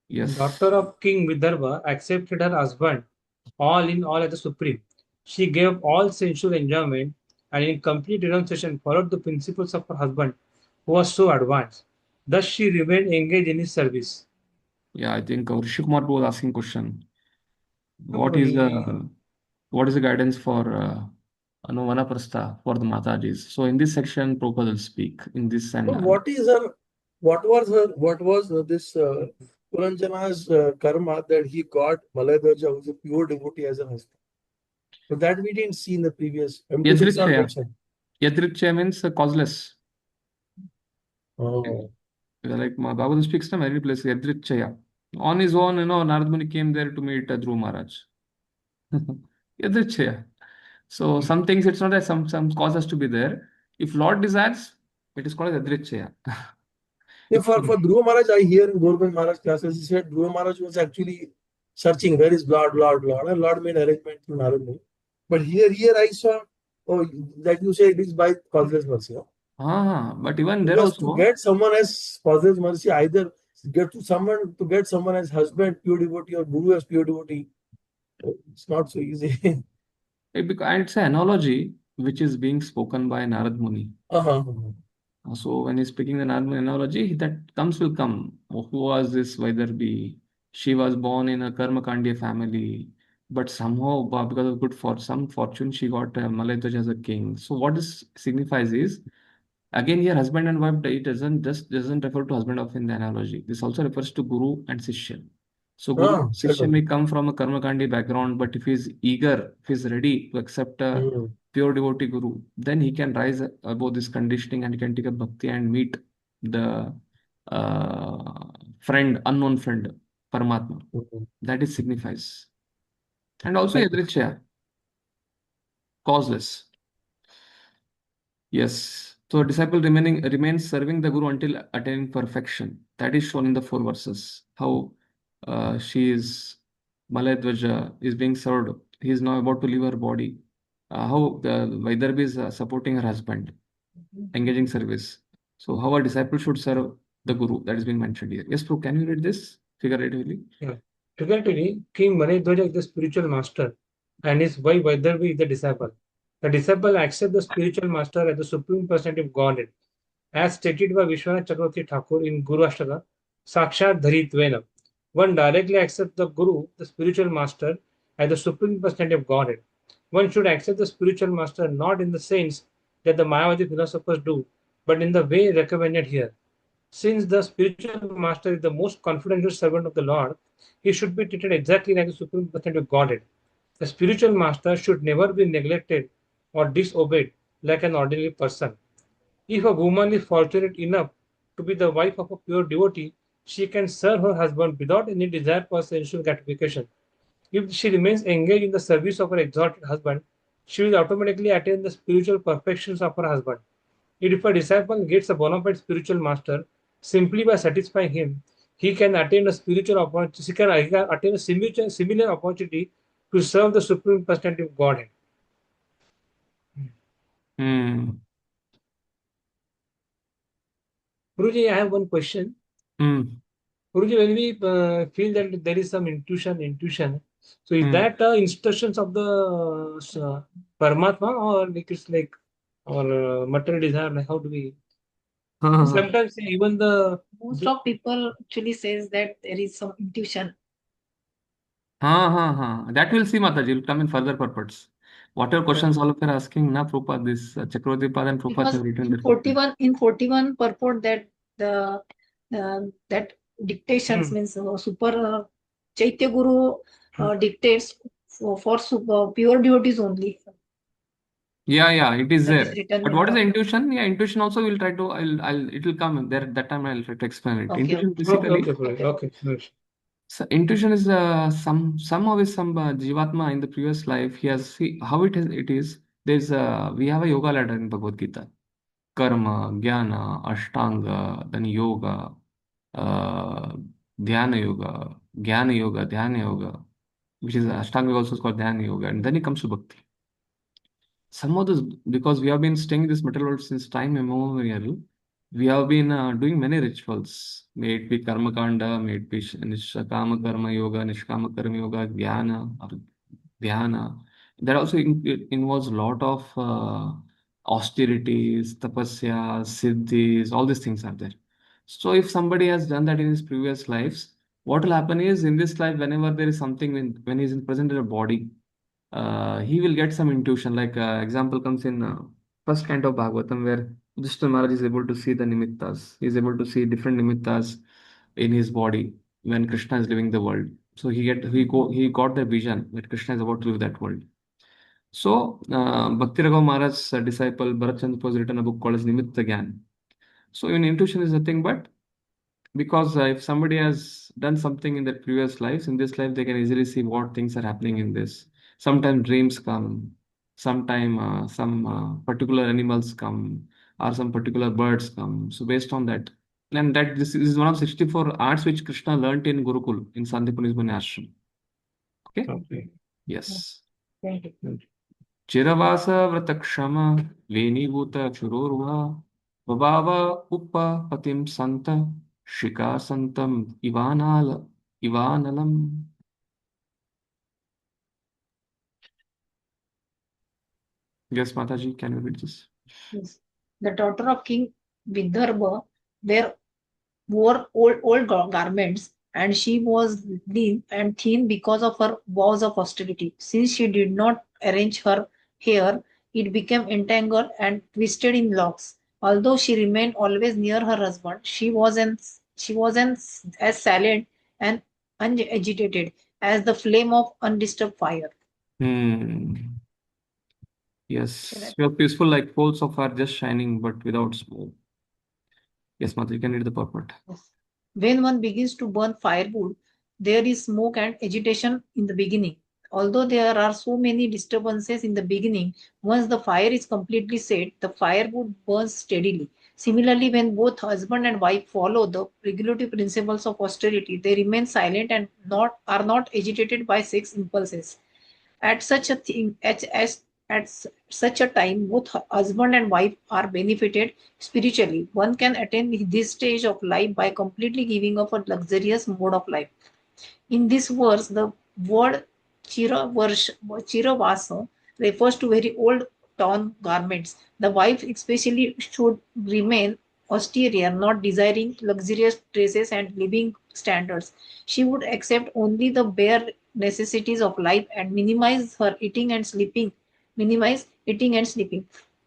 Yes. Daughter of King Vidarbha accepted her husband all in all as the supreme. She gave all sensual enjoyment and in complete renunciation followed the principles of her husband, who was so advanced. Thus she remained engaged in his service. Yeah, I think Rishi Kumar was asking question. what is the guidance for Vanaprastha for the Matajis? So in this section, Prabhupada will speak in this and what was this Puranjana's karma that he got Malayadwaja, who is a pure devotee, as a husband? So that we didn't see in the previous. This is not Yadrichaya. mentioned. Yadrichaya means causeless. Oh. Like Bhagavad speaks in many places, Yadrichaya. On his own, Narad Muni came there to meet Dhruva Maharaj. Yadrichaya. So some things it's not that some cause has to be there. If Lord desires, it is called as Yadrichaya. Yeah, for Dhruva Maharaj, I hear in Gorband Maharaj classes, he said Dhruva Maharaj was actually searching where is Lord, Lord, Lord, and Lord made arrangement through Narad Muni. But here I saw, that you say it is by causeless mercy. But even there Because to also, get someone as causeless mercy, either get someone as husband, pure devotee, or guru as pure devotee, it's not so easy. and it's an analogy which is being spoken by Narad Muni. Uh-huh. So when he's speaking the Narad analogy, that comes will come. Who was this Vaidarbhi? She was born in a Karmakandiya family, but somehow, because of some fortune, she got Malayadwaj as a king. So what this signifies is, again here husband and wife, it doesn't refer to husband of in the analogy. This also refers to Guru and Sishya. So Guru and Sishya may come from a Karmakandi background, but if he's eager, if he's ready to accept a pure devotee Guru, then he can rise above this conditioning and he can take a bhakti and meet the unknown friend, Paramatma. That is signifies. And also Yadrichya, causeless. Yes. So a disciple remains serving the Guru until attaining perfection. That is shown in the 4 verses. How she is Malayadwaja is being served. He is now about to leave her body. How the Vaidarbhi is supporting her husband, engaging service. So how a disciple should serve the Guru, that is being mentioned here. Yes, Prabhu, can you read this figuratively? Yeah. Figuratively, King Malayadwaja is the spiritual master and his wife Vaidarbhi is the disciple. The disciple accepts the spiritual master as the supreme personality of Godhead, as stated by Vishwanath Chakravarti Thakur in Guru Ashtaka, Sakshat Dharitvena. One directly accepts the Guru, the spiritual master, as the supreme personality of Godhead. One should accept the spiritual master not in the sense that the Mayavadi philosophers do, but in the way recommended here. Since the spiritual master is the most confidential servant of the Lord, he should be treated exactly like the supreme personality of Godhead. The spiritual master should never be neglected or disobeyed like an ordinary person. If a woman is fortunate enough to be the wife of a pure devotee, she can serve her husband without any desire for sensual gratification. If she remains engaged in the service of her exalted husband, she will automatically attain the spiritual perfections of her husband. If a disciple gets a bona fide spiritual master simply by satisfying him, he can attain a spiritual opportunity. He can attain a similar opportunity to serve the supreme personality of Godhead. Guruji, I have one question. Guruji, when we feel that there is some intuition, so is that instructions of the Paramatma or like it's like or material desire? Like how do we? Sometimes even most of people actually says that there is some intuition. That we'll see, Mataji. Will come in further purports. Whatever questions all of you are asking, na Prabhupada, this Chakravarti Pad and Prabhupada Because have written in 41 purport that the that dictations means super Chaitya Guru dictates for super pure devotees only. Yeah, it is That there. is written But in what is the the- intuition? Yeah, intuition also we'll try to. It will come there. That time I'll try to explain it. Okay, Intuition basically. Okay. So intuition is somehow is some Jivatma in the previous life. He has see how it is. We have a yoga ladder in Bhagavad Gita. Karma, Jnana, Ashtanga, then Yoga, uh, Dhyana Yoga, Jnana Yoga, Dhyana Yoga, which is Ashtanga also is called Dhyana Yoga, and then it comes to Bhakti. Some of this, because we have been staying in this material world since time immemorial, we have been doing many rituals. May it be Karma Kanda, may it be Nishkama Karma Yoga, Nishkama Karma Yoga, Jnana, or Dhyana. That also involves a lot of austerities, tapasya, siddhis, all these things are there. So if somebody has done that in his previous lives, what will happen is in this life, whenever there is something when he's in present in a body, he will get some intuition. Like example comes in first kind of Bhagavatam where Yudhishthira Maharaj is able to see the nimittas. He is able to see different nimittas in his body when Krishna is living the world. So he got the vision that Krishna is about to live that world. So Bhakti Raghav Maharaj's disciple Bharat Chandra has written a book called as Nimitta Gyan. So even intuition is nothing but because if somebody has done something in their previous lives, in this life they can easily see what things are happening in this. Sometimes dreams come, sometime some particular animals come, or some particular birds come. So based on that, and that this is one of 64 arts which Krishna learnt in Gurukul in Sandipani Ashram. Okay. Okay. Yes. Thank you. चिरवास व्रत क्षम वेणीभूत चुरोर्वा बभाव उपपतिं संत शिका संतम इवानलम. Yes, Mataji, can you read this? Yes. The daughter of King Vidarbha wore old garments, and she was lean and thin because of her vows of austerity. Since she did not arrange her hair, it became entangled and twisted in locks. Although she remained always near her husband, she wasn't as silent and unagitated as the flame of undisturbed fire. Yes, you are peaceful like coals of fire just shining but without smoke. Yes, Mataji, you can read the purport. Yes. When one begins to burn firewood, there is smoke and agitation in the beginning. Although there are so many disturbances in the beginning, once the fire is completely set, the firewood burns steadily. Similarly, when both husband and wife follow the regulative principles of austerity, they remain silent and are not agitated by sex impulses. At such a thing, at such a time, both husband and wife are benefited spiritually. One can attain this stage of life by completely giving up a luxurious mode of life. In this verse, the word chiravasa refers to very old torn garments. The wife especially should remain austere, not desiring luxurious dresses and living standards. She would accept only the bare necessities of life and minimize eating and sleeping.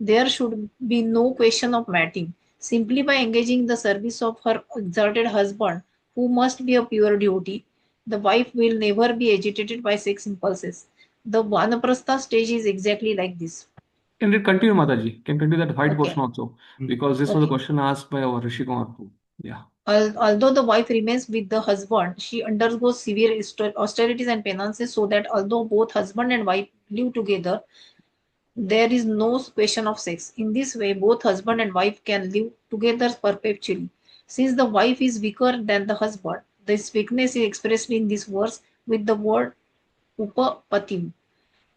There should be no question of mating. Simply by engaging the service of her exalted husband, who must be a pure devotee, the wife will never be agitated by sex impulses. The Vanaprastha stage is exactly like this. Can you continue, Mataji? Can continue that white portion Okay. also because this was a Okay. question asked by our Rishi Kumar. Yeah. Although the wife remains with the husband, she undergoes severe austerities and penances so that although both husband and wife live together, there is no question of sex. In this way, both husband and wife can live together perpetually. Since the wife is weaker than the husband, this weakness is expressed in this verse with the word upapatim.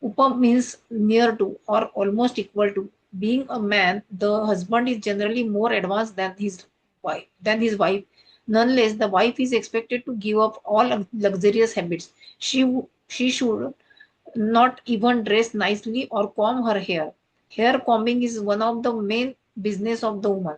Upa means near to or almost equal to. Being a man, the husband is generally more advanced than his wife. Nonetheless, the wife is expected to give up all luxurious habits. She should not even dress nicely or comb her hair. Hair combing is one of the main business of the woman.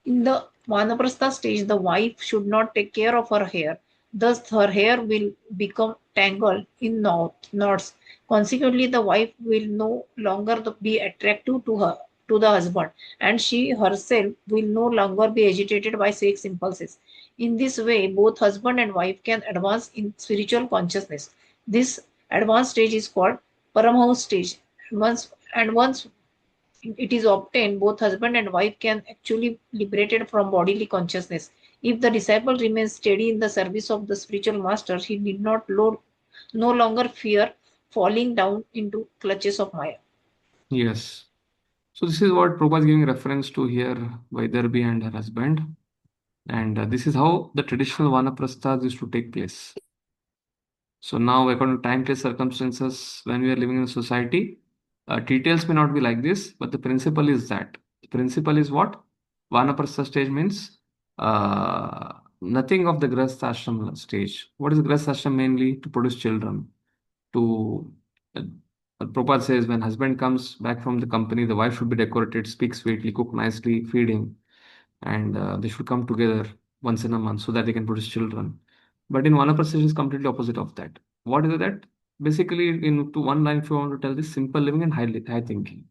In the Vanaprastha stage, the wife should not take care of her hair. Thus, her hair will become tangled in knots. Consequently, the wife will no longer be attractive to the husband, and she herself will no longer be agitated by sex impulses. In this way, both husband and wife can advance in spiritual consciousness. This advanced stage is called Paramhouse stage. And once it is obtained, both husband and wife can actually liberated from bodily consciousness. If the disciple remains steady in the service of the spiritual master, he need not no longer fear falling down into clutches of Maya. Yes. So this is what Prabhupada is giving reference to here, Vaidarbhi and her husband. And this is how the traditional Vanaprasthas used to take place. So now, according to time place circumstances, when we are living in a society, details may not be like this, but the principle is that. The principle is what? Vanaprastha stage means nothing of the Grahastha ashram stage. What is Grahastha ashram? Mainly to produce children. To Prabhupada says when husband comes back from the company, the wife should be decorated, speak sweetly, cook nicely, feed him, and they should come together once in a month so that they can produce children. But in Vanaprastha is completely opposite of that. What is that? Basically, in to one line, if you want to tell this simple living and high thinking.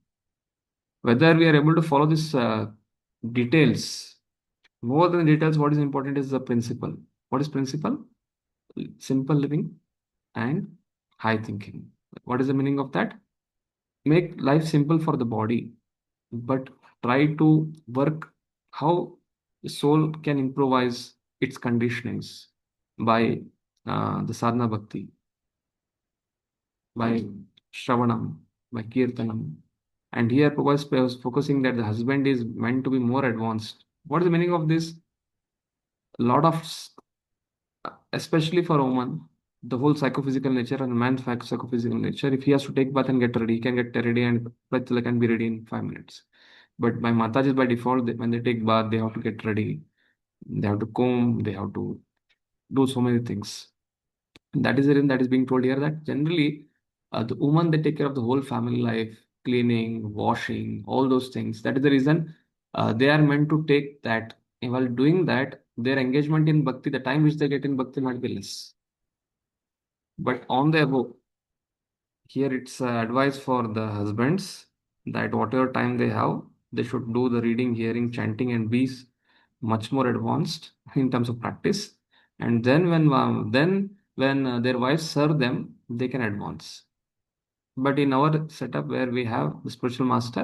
Whether we are able to follow this details, more than details, what is important is the principle. What is principle? Simple living and high thinking. What is the meaning of that? Make life simple for the body, but try to work how the soul can improvise its conditionings by the sadhana bhakti, by shravanam, by kirtanam. And here Prabhupada is focusing that the husband is meant to be more advanced. What is the meaning of this? A lot of, especially for a woman, the whole psychophysical nature and man's psychophysical nature, if he has to take bath and get ready, he can get ready and can be ready in 5 minutes. But by Mataji, by default, when they take bath, they have to get ready. They have to comb, they have to do so many things. And that is the reason that is being told here that generally the woman, they take care of the whole family life, cleaning, washing, all those things. That is the reason they are meant to take that. And while doing that, their engagement in bhakti, the time which they get in bhakti might be less. But on the above, here it's advice for the husbands that whatever time they have, they should do the reading, hearing, chanting, and be much more advanced in terms of practice. And then when their wives serve them, they can advance. But in our setup where we have the uh, spiritual master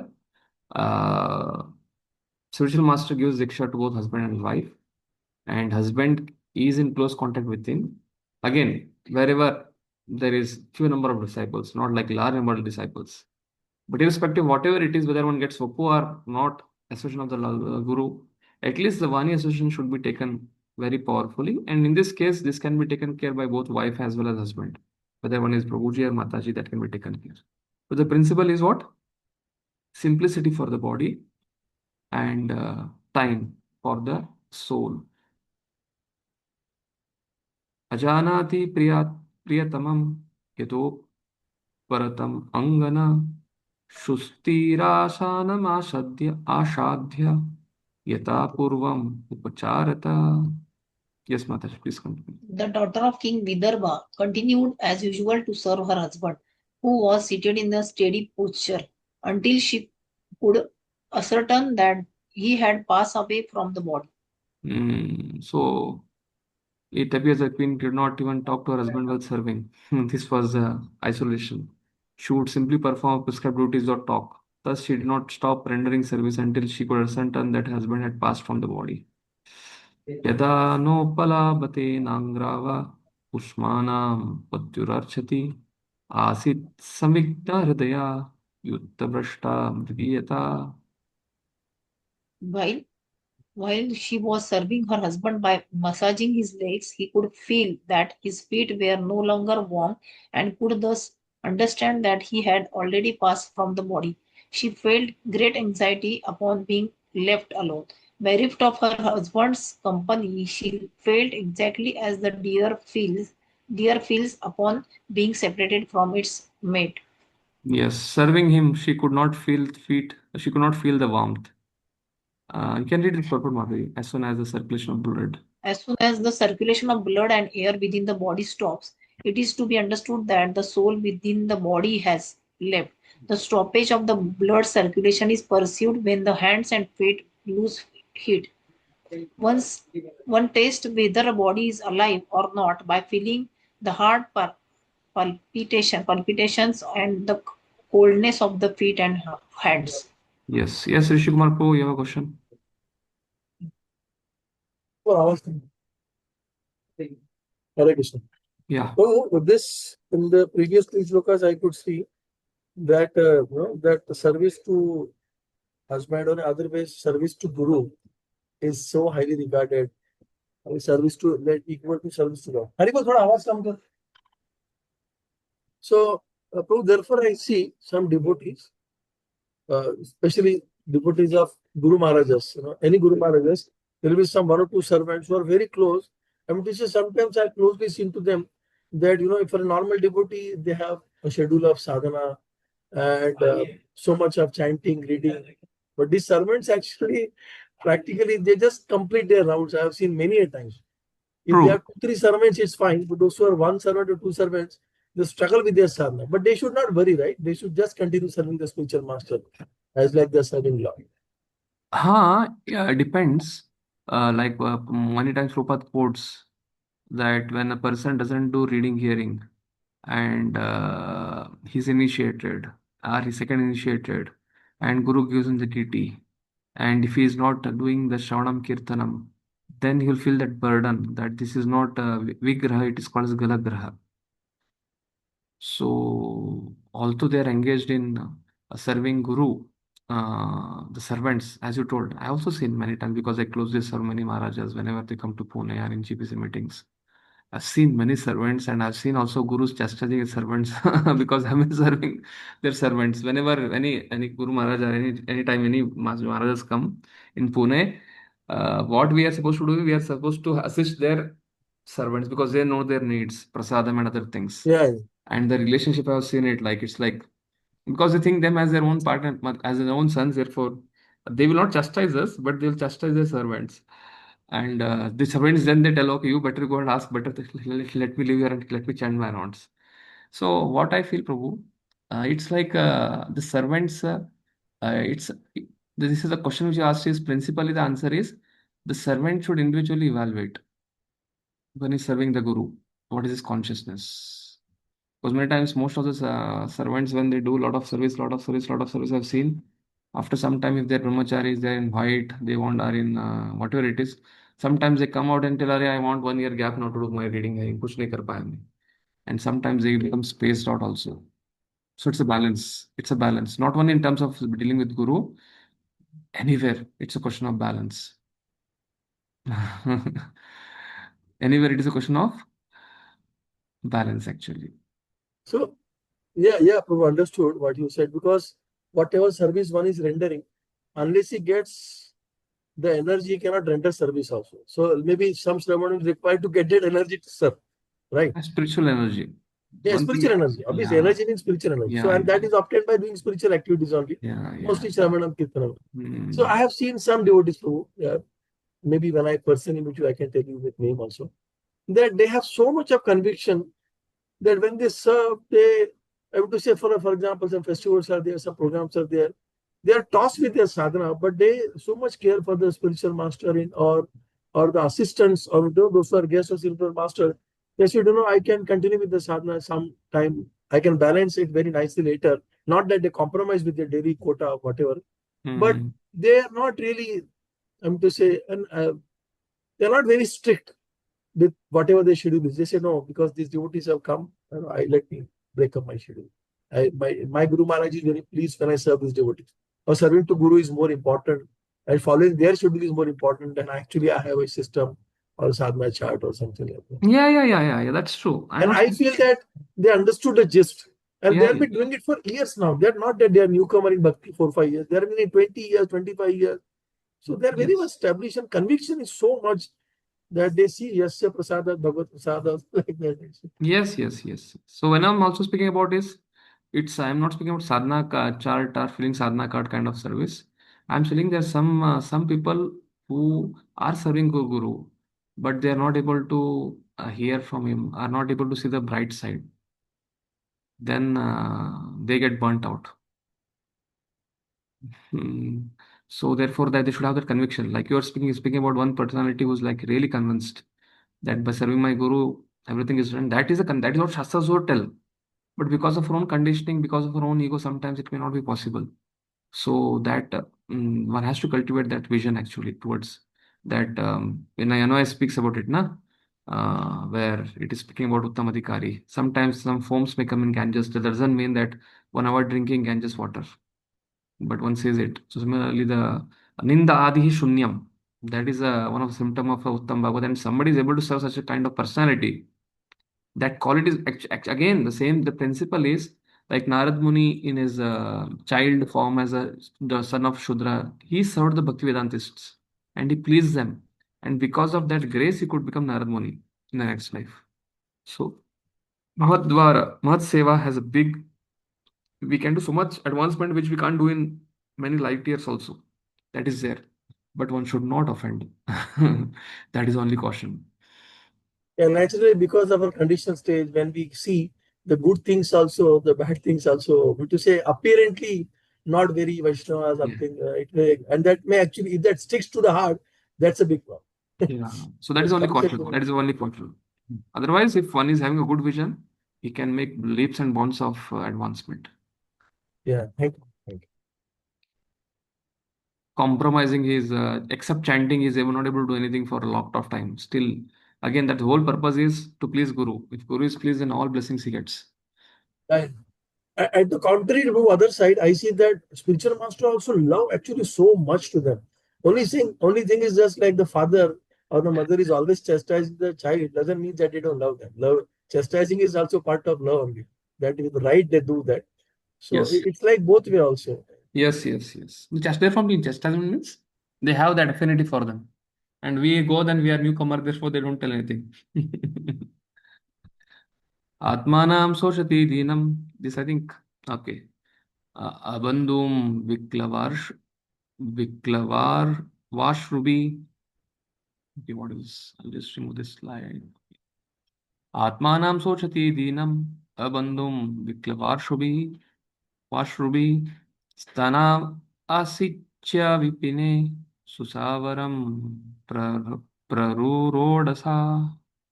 gives diksha to both husband and wife, and husband is in close contact with him. Again, wherever there is few number of disciples, not like large number of disciples. But irrespective, whatever it is, whether one gets Vapu or not, association of the Guru, at least the Vani association should be taken very powerfully. And in this case, this can be taken care by both wife as well as husband. Whether one is Prabhuji or Mataji, that can be taken care. But the principle is what? Simplicity for the body and time for the soul. Ajanati priyatamam yato paratam angana आसाध्य यथा पूर्वम उपचारता. Yes, Mataji, please continue. The daughter of King Vidarbha continued as usual to serve her husband, who was seated in a steady posture, until she could ascertain that he had passed away from the body. So it appears that Queen did not even talk to her husband while serving. This was isolation. She would simply perform prescribed duties or talk. Thus, she did not stop rendering service until she could ascertain that her husband had passed from the body. यदा नोपलाभते नांग्राव पुष्माणां पत्युरर्चति आसीत् संविग्धा हृदया युद्धभ्रष्टा मृगीयता. While she was serving her husband by massaging his legs, he could feel that his feet were no longer warm and could thus understand that he had already passed from the body. She felt great anxiety upon being left alone. Bereft of her husband's company, she felt exactly as the deer feels upon being separated from its mate. Yes, serving him, she could not feel feet. She could not feel the warmth. You can read it purport, Madhuri. As soon as the circulation of blood. As soon as the circulation of blood and air within the body stops, it is to be understood that the soul within the body has left. The stoppage of the blood circulation is perceived when the hands and feet lose heat. Once one tastes whether a body is alive or not by feeling the heart palpitations and the coldness of the feet and hands. Yes, Rishi Kumar Prabhu, you have a question? Hare Krishna. Yeah. So with this, in the previous three shlokas, I could see that that the service to husband or otherwise service to Guru is so highly regarded. Service to that equal to service to God. Haribol, thoda awaaz kam kar. So, Prabhu, therefore, I see some devotees, especially devotees of Guru Maharajas. Any Guru Maharajas, there will be some one or two servants who are very close. I mean, this is sometimes I closely seen to them that if for a normal devotee they have a schedule of sadhana and so much of chanting, reading, but these servants actually practically they just complete their rounds. I have seen many a times. If they have 2-3 servants, it's fine. But those who are 1 servant or 2 servants, they struggle with their sadhana. But they should not worry, right? They should just continue serving the spiritual master as like they're serving Lord. Yeah, it depends. Many times Prabhupada quotes that when a person doesn't do reading, hearing, and he's initiated, or he's second initiated, and Guru gives him the deity, and if he is not doing the Shravanam Kirtanam, then he will feel that burden that this is not Vigraha, it is called as Galagraha. So, although they are engaged in serving Guru, the servants, as you told, I also seen many times because I closely serve many Maharajas whenever they come to Pune or in GPC meetings. I've seen many servants and I've seen also gurus chastising his servants because I've been serving their servants. Whenever any Guru Maharaj or anytime any Maharajas come in Pune, what we are supposed to do, we are supposed to assist their servants because they know their needs, prasadam and other things. Yeah. And the relationship I've seen it like it's like because they think them as their own partner, as their own sons, therefore they will not chastise us, but they will chastise their servants. And the servants then they tell, okay, you better go and ask, better let me live here and let me chant my rounds. So what I feel, Prabhu, it's like the servants. It's this is a question which you asked. Is principally the answer is the servant should individually evaluate when he's serving the guru. What is his consciousness? Because many times, most of the servants, when they do a lot of service, I've seen after some time, if they're brahmacharis, they're in white, they want are in whatever it is. Sometimes they come out and tell, "Arey, I want 1 year gap now to do my reading. Kuch nahi kar paya main." And sometimes they become spaced out also. So it's a balance. It's a balance. Not only in terms of dealing with guru, anywhere. It's a question of balance. Anywhere, it is a question of balance, actually. So, yeah, Prabhu, understood what you said, because whatever service one is rendering, unless he gets the energy, he cannot render service also. So maybe some servant is required to get that energy to serve, right? Spiritual energy. Yeah, One spiritual thing, energy. Obviously, yeah, energy means spiritual energy. So, yeah, and that is obtained by doing spiritual activities only, yeah. mostly Shravanam Kirtanam. Hmm. So, I have seen some devotees, Prabhu, maybe when I personally meet you, I can tell you with name also, that they have so much of conviction that when they serve, they, I would say, for example, some festivals are there, some programs are there, they are tossed with their sadhana, but they so much care for the spiritual master or the assistants or those who are guests of spiritual master. They said, I can continue with the sadhana some time. I can balance it very nicely later. Not that they compromise with their daily quota or whatever, but they are not really, I'm to say, and they're not very strict with whatever their schedule is. They say, no, because these devotees have come, let me break up my schedule. My Guru Maharaj is very pleased when I serve these devotees. Or serving to Guru is more important, and following their schedule is more important than actually I have a system or sadhana chart or something like that. Yeah. That's true. And I feel that they understood the gist. And they have been doing it for years now. They're not that they are newcomer in Bhakti 4-5 years. They have been in 20 years, 25 years. So they're very much established, and conviction is so much that they see Yasya Prasada, Bhagavad Prasada, like that. Yes. So when I'm also speaking about I'm not speaking about sadhana chart or filling sadhana card kind of service. I'm feeling there's some people who are serving Guru, but they are not able to hear from him, are not able to see the bright side. Then they get burnt out. So therefore, that they should have that conviction. Like you're speaking about one personality who's like really convinced that by serving my guru, everything is done. That is what Shastras would tell. But because of our own conditioning, because of our own ego, sometimes it may not be possible. So that one has to cultivate that vision actually towards that. When I speaks about it, where it is speaking about Uttam Adhikari. Sometimes some forms may come in Ganges. That doesn't mean that 1 hour drinking Ganges water, but one says it. So similarly, the Ninda Adihi Shunyam. That is one of the symptom of Uttam Bhagavad, and somebody is able to serve such a kind of personality. That quality is again the same. The principle is like Narad Muni in his child form as the son of Shudra. He served the Bhaktivedantists and he pleased them, and because of that grace, he could become Narad Muni in the next life. So Mahadvara, Mahad Seva has a big. We can do so much advancement which we can't do in many light years also. That is there, but one should not offend. That is only caution. And naturally, because of our conditional stage, when we see the good things also, the bad things also, to say apparently not very Vaishnava or something, it may, and that may actually, if that sticks to the heart, that's a big problem. Yeah. So that is This only concept caution. That is only caution. Otherwise, if one is having a good vision, he can make leaps and bounds of advancement. Yeah, thank you. Thank you. Compromising his, except chanting, he is not able to do anything for a lot of time. Still, again, that whole purpose is to please Guru. If Guru is pleased, then all blessings he gets. Right. At the contrary, to the other side, I see that spiritual master also love actually so much to them. Only thing is just like the father or the mother is always chastising the child, doesn't mean that they don't love them. Love chastising is also part of love only. That is the right they do that. So Yes. it's like both way also. Yes. Just therefore being chastisement means they have that affinity for them. And we go, then we are newcomer, therefore they don't tell anything. Atmanam soshati dinam. This I think. Okay. Abandum Viklavar Vashrubi. Okay, what is? I'll just remove this slide. Atmanam sochati dinam abandum Viklavarshrubi Vashrubi Stana Asichya Vipine Susavaram Prarurodasa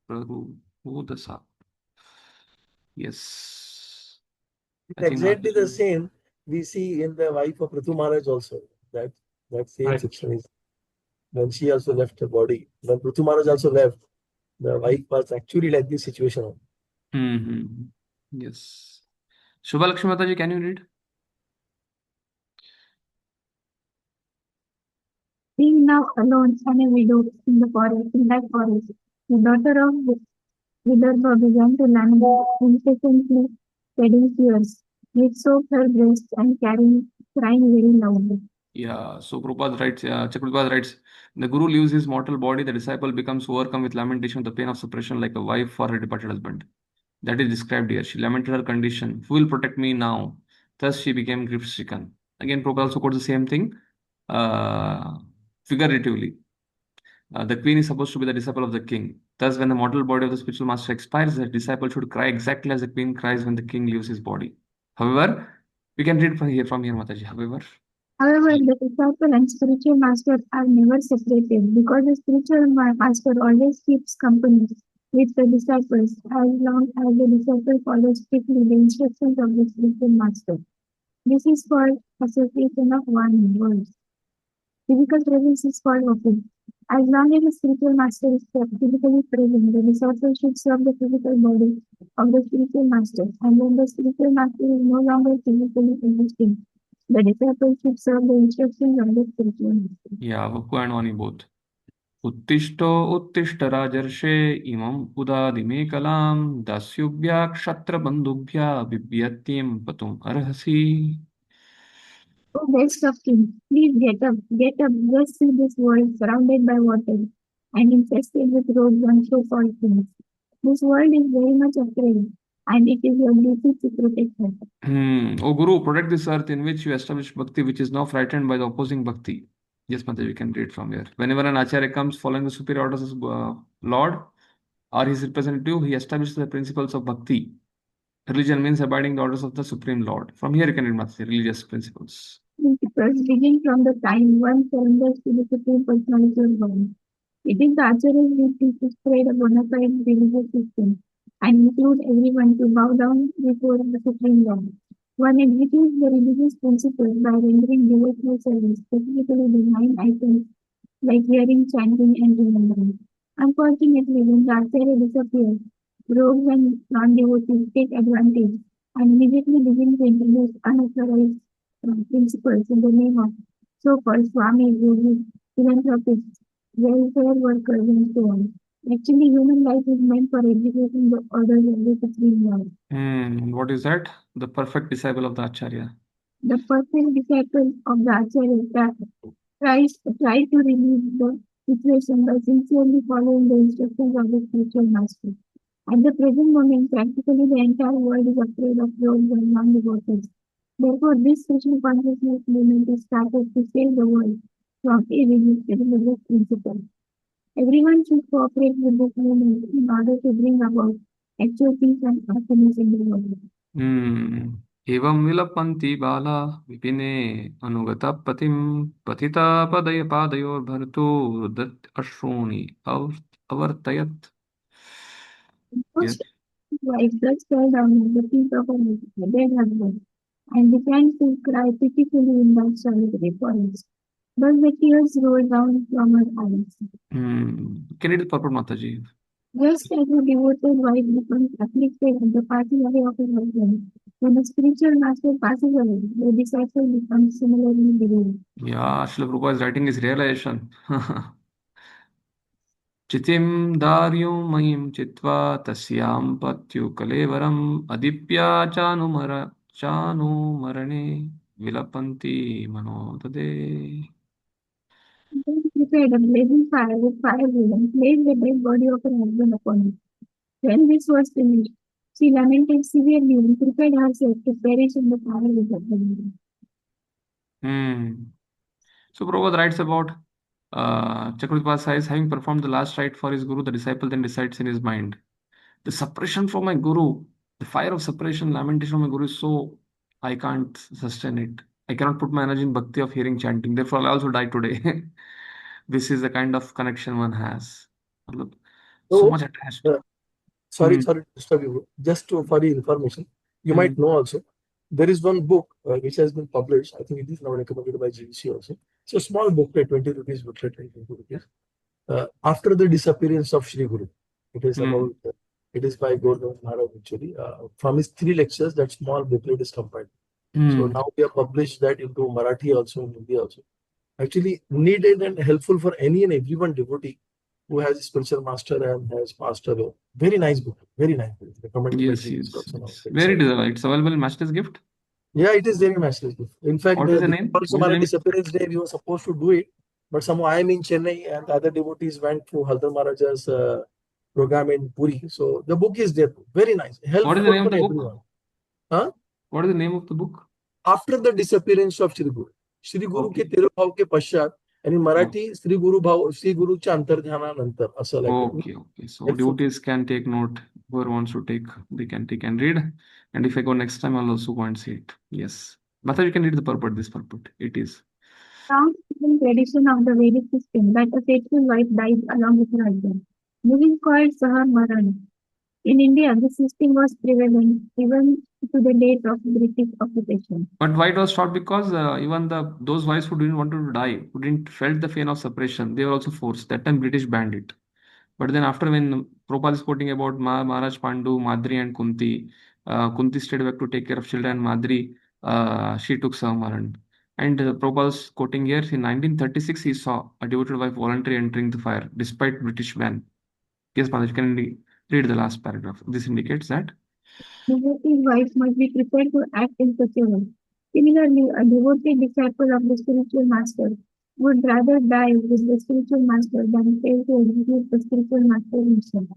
Prarurodasa. Yes. It's I think exactly the same we see in the wife of Prithu Maharaj also. That same Right. section is when she also left her body. When Prithu Maharaj also left, the wife was actually like this situation. Yes. Shubha Lakshmi Mataji, can you read? Being now alone and a widow in that forest, the daughter of Vidarbha began to lament, incessantly shedding tears, which soaked her breast and crying very loudly. Yeah, so Prabhupada writes, Prabhupada writes, the Guru leaves his mortal body, the disciple becomes overcome with lamentation, the pain of separation, like a wife for her departed husband. That is described here. She lamented her condition. Who will protect me now? Thus she became grief-stricken. Again, Prabhupada also quotes the same thing, uh, figuratively. The queen is supposed to be the disciple of the king. Thus, when the mortal body of the spiritual master expires, the disciple should cry exactly as the queen cries when the king leaves his body. However, we can read from here, Mataji. However, the disciple and spiritual master are never separated because the spiritual master always keeps company with the disciples as long as the disciple follows strictly the instructions of the spiritual master. This is called association of one word. Physical presence is called open. As long as the spiritual master is physically present, the disciple should serve the physical body of the spiritual master. And when the spiritual master is no longer physically existing, the disciple should serve the instructions of the spiritual master. Yeah, Vaku and Vani both. Uttishto uttishta rajarshe imam udadime kalam dasyubhya kshatra bandubhya vibhyatim patum arhasi. O best of kings, please get up, just see this world surrounded by water and infested with rogues and so-called kings. This world is very much afraid, and it is your duty to protect her. O Guru, protect this earth in which you establish bhakti, which is now frightened by the opposing bhakti. Yes, Mataji, we can read from here. Whenever an acharya comes following the superior orders of Lord or his representative, he establishes the principles of bhakti. Religion means abiding the orders of the Supreme Lord. From here, you can read Mataji, religious principles. Principles begin from the time one surrenders to the Supreme Personality of God. It is the Acharya's duty to spread a bona fide religious system and include everyone to bow down before the Supreme Lord. One executes the religious principles by rendering devotional service, specifically the 9 items like hearing, chanting, and remembering. Unfortunately, when the Acharya disappears, rogues and non-devotees take advantage and immediately begin to introduce unauthorized principles in the name of so-called Swami, yogis, philanthropists, welfare workers, and so on. Actually, human life is meant for executing the orders of the Supreme Lord. What is that? The perfect disciple of the Acharya. The perfect disciple of the Acharya try to relieve the situation by sincerely following the instructions of the spiritual master. At the present moment, practically the entire world is afraid of rogues and non-devotees. Therefore, this Krishna Consciousness movement is started to save the world from irreligious principles. Everyone should cooperate with this movement in order to bring about actual peace and happiness in the world. एवं विलपन्ति बाला विपिने अनुगता पतिं पतिता पादयोर्भर्तु रुदत् अश्रूणि अवर्तयत्. Yes. Most wives thus fell down at the feet of her dead husband, and began to cry pitifully in that solitary forest. Thus the tears rolled down from her eyes. Can you read the purport, Mataji? Just as a devoted wife becomes afflicted at the passing away of her husband, when a spiritual master passes away, the disciple becomes similarly bereaved. Yeah, Srila Prabhupada is writing his realization. चितिं दार्युं मयीं चित्वा तस्यां पत्यु कलेवरम् अदीप्या चानुमरणे विलपन्ति मनोददे. Then prepared a blazing fire with firewood and placed the dead body of her husband upon it. When this was finished, she lamented severely and prepared herself to perish in the fire with her husband. So Prabhupada writes about Chakravarti says, having performed the last rite for his guru, the disciple then decides in his mind, the separation from my guru, the fire of separation, lamentation from my guru is so, I can't sustain it. I cannot put my energy in bhakti of hearing chanting. Therefore, I'll also die today. This is the kind of connection one has. So So, much attached. sorry to disturb you. Just for your information, you might know also, there is one book which has been published. I think it is now recommended by GVC also. It's a small booklet, 20 rupees booklet, 20 rupees. After the disappearance of Sri Guru, it is about. It is by Gordon Maharaj actually. From his 3 lectures, that small booklet is compiled. So now we have published that into Marathi also, in Hindi also. Actually needed and helpful for any and everyone devotee who has a spiritual master and has passed away. Very nice book. Very nice book. Recommended by GVC also. Very desirable. It's available in Master's Gift. Yeah, it is very Master's Gift. In fact, what is the name? Also, my disappearance day, we were supposed to do it, but somehow I am in Chennai and the other devotees went to Haldar Maharaja's program in Puri. So the book is there. Very nice. Helpful. What is the name of the book? Everyone. Huh? What is the name of the book? After the disappearance of Sri Guru. Sri Guru के 13 भाव के पश्चात and in Marathi Shri गुरु भाव श्री गुरुच्या अंतर्ध्यानानंतर असं Okay. So devotees can take note. Whoever wants to take, they can take and read. And if I go next time, I'll also go and see it. Yes. Mata, you can read the purport, this purport. It is. Found in tradition of the Vedic system that a faithful wife dies along with her husband. This is called Sahar Maran. In India, the system was prevalent even to the date of British occupation. But why it was stopped? Because even those wives who didn't want to die, who didn't felt the pain of separation, they were also forced. That time British banned it. But then after, when Prabhupada is quoting about Maharaj Pandu, Madri and Kunti, Kunti stayed back to take care of children. Madri, she took Samaran. And Prabhupada is quoting here, in 1936, he saw a devoted wife voluntarily entering the fire despite British ban. Yes, Maharaj, you can read the last paragraph. This indicates that Devotee wives must be prepared to act in such a way. Similarly, a devoted disciple of the spiritual master would rather die with the spiritual master than fail to execute the spiritual master himself.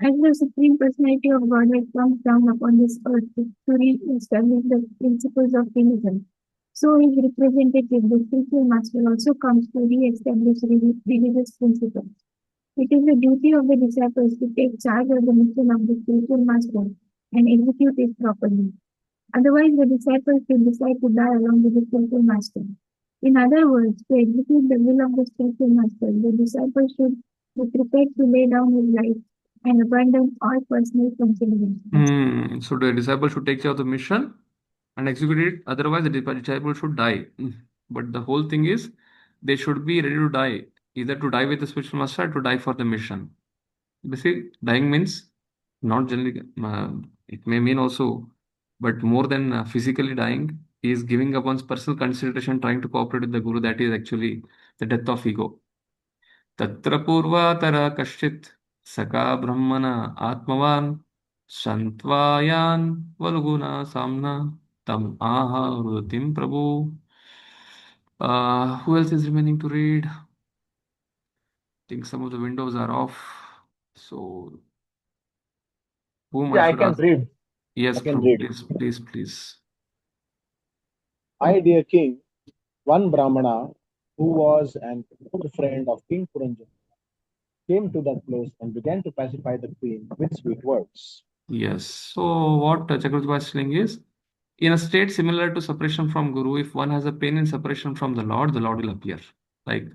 As the Supreme Personality of Godhead comes down upon this earth to re-establish the principles of religion, so his representative, the spiritual master, also comes to re-establish religious principles. It is the duty of the disciples to take charge of the mission of the spiritual master and execute it properly. Otherwise, the disciples should decide to die along with the spiritual master. In other words, to execute the will of the spiritual master, the disciple should be prepared to lay down his life and abandon all personal considerations. So the disciple should take care of the mission and execute it. Otherwise, the disciple should die. But the whole thing is, they should be ready to die, either to die with the spiritual master or to die for the mission. Basically, dying means not generally, it may mean also, but more than physically dying, he is giving up one's personal consideration, trying to cooperate with the guru. That is actually the death of ego. Tatra purvatara kashchit saka brahmana atmavan shantvayan valguna samna tam aha rutim prabhu. Who else is remaining to read? I think some of the windows are off. So, whom Yeah, I I should can ask? read. Yes, I can Prabhu, read. please. My dear king, one Brahmana who was an old friend of King Puranjan came to that place and began to pacify the queen with sweet words. Yes. So what Chakravarti is saying is, in a state similar to separation from Guru, if one has a pain in separation from the Lord will appear. Like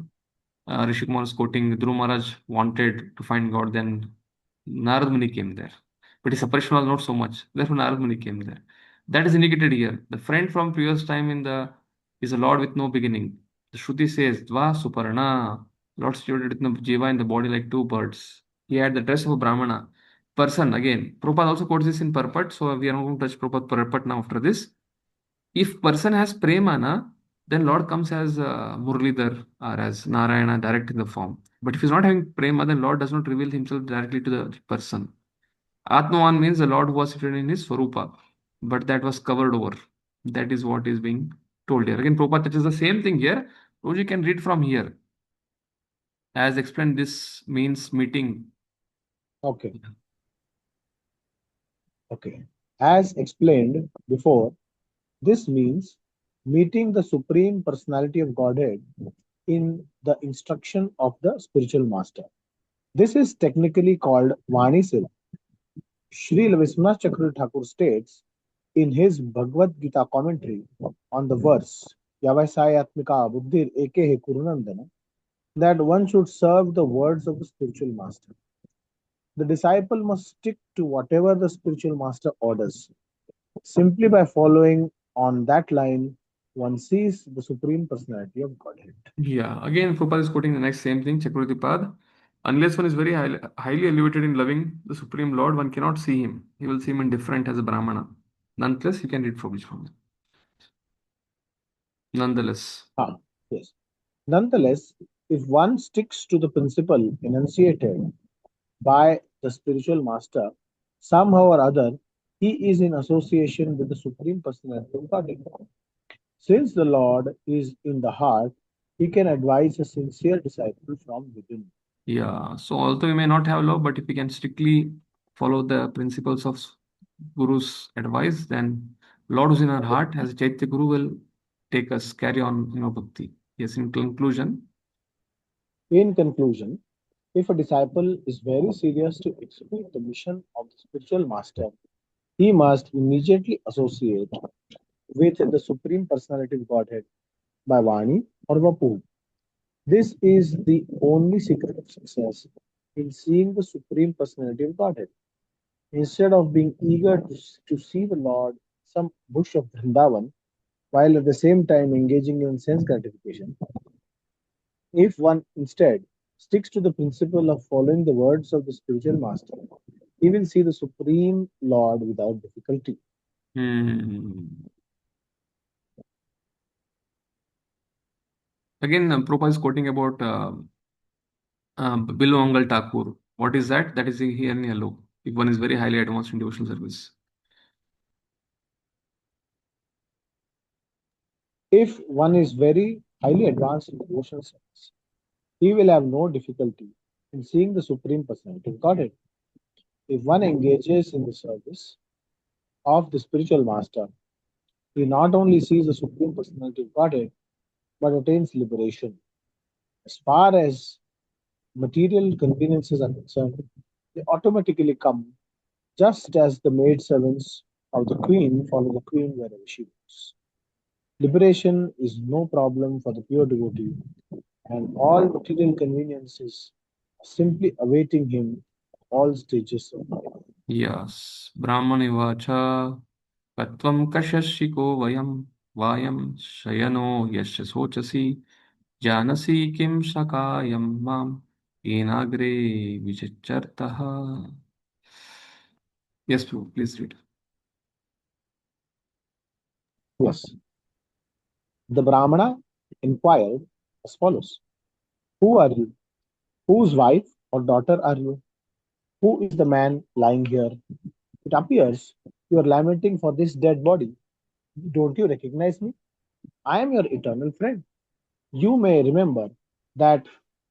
Rishi Kumar is quoting, Dhruv Maharaj wanted to find God, then Narad Muni came there. But his separation was not so much. Therefore, Narad Muni came there. That is indicated here. The friend from previous time is a Lord with no beginning. The Shruti says, Dva Suparna. Lord situated with the Jiva in the body like two birds. He had the dress of a Brahmana. Person, again. Prabhupada also quotes this in purport, so we are not going to touch Prabhupada purport now after this. If person has prema, then Lord comes as Muralidhar or as Narayana direct in the form. But if he's not having prema, then Lord does not reveal himself directly to the person. Atmavan means the Lord was situated in his Swarupa, but that was covered over. That is what is being told here. Again, Prabhupada touches the same thing here. Roji can read from here. As explained, this means meeting. Okay. Okay. As explained before, this means meeting the Supreme Personality of Godhead in the instruction of the spiritual master. This is technically called Vani Sila. Srila Viswanath Chakravarti Thakur states in his Bhagavad Gita commentary on the verse Yavaisayatmika Buddhir Ekehe Kurunandana that one should serve the words of the spiritual master. The disciple must stick to whatever the spiritual master orders. Simply by following on that line, one sees the Supreme Personality of Godhead. Yeah, again, Prabhupada is quoting the next same thing, Chakravarti Pad. Unless one is very highly elevated in loving the Supreme Lord, one cannot see him. He will see him indifferent as a Brahmana. Nonetheless, you can read from it. Nonetheless. Yes. Nonetheless, if one sticks to the principle enunciated by the spiritual master, somehow or other, he is in association with the Supreme Personality of Godhead. Since the Lord is in the heart, he can advise a sincere disciple from within. Yeah, so although we may not have love, but if we can strictly follow the principles of Guru's advice, then Lord who's in our heart as a Chaitya Guru will take us, carry on, bhakti. Yes, in conclusion. In conclusion, if a disciple is very serious to execute the mission of the spiritual master, he must immediately associate with the Supreme Personality of Godhead by Vani or Vapu. This is the only secret of success in seeing the Supreme Personality of Godhead. Instead of being eager to see the Lord some bush of Vrindavan, while at the same time engaging in sense gratification, if one instead sticks to the principle of following the words of the spiritual master, he will see the Supreme Lord without difficulty. Again, Prabhupada is quoting about Bilwangal Thakur. What is that? That is here in yellow. If one is very highly advanced in devotional service. If one is very highly advanced in devotional service, he will have no difficulty in seeing the Supreme Personality of Godhead. If one engages in the service of the spiritual master, he not only sees the Supreme Personality of Godhead, but attains liberation. As far as material conveniences are concerned, they automatically come just as the maid servants of the queen follow the queen wherever she goes. Liberation is no problem for the pure devotee, and all material conveniences are simply awaiting him at all stages of life. Yes. Brahmani vacha katvam kashashiko vayam shayano yasya sochasi janasi kim sakayam mam enagre vichachartaha. Yes, Prabhu, please read. Yes. The Brahmana inquired as follows: Who are you? Whose wife or daughter are you? Who is the man lying here? It appears you are lamenting for this dead body. Don't you recognize me? I am your eternal friend. You may remember that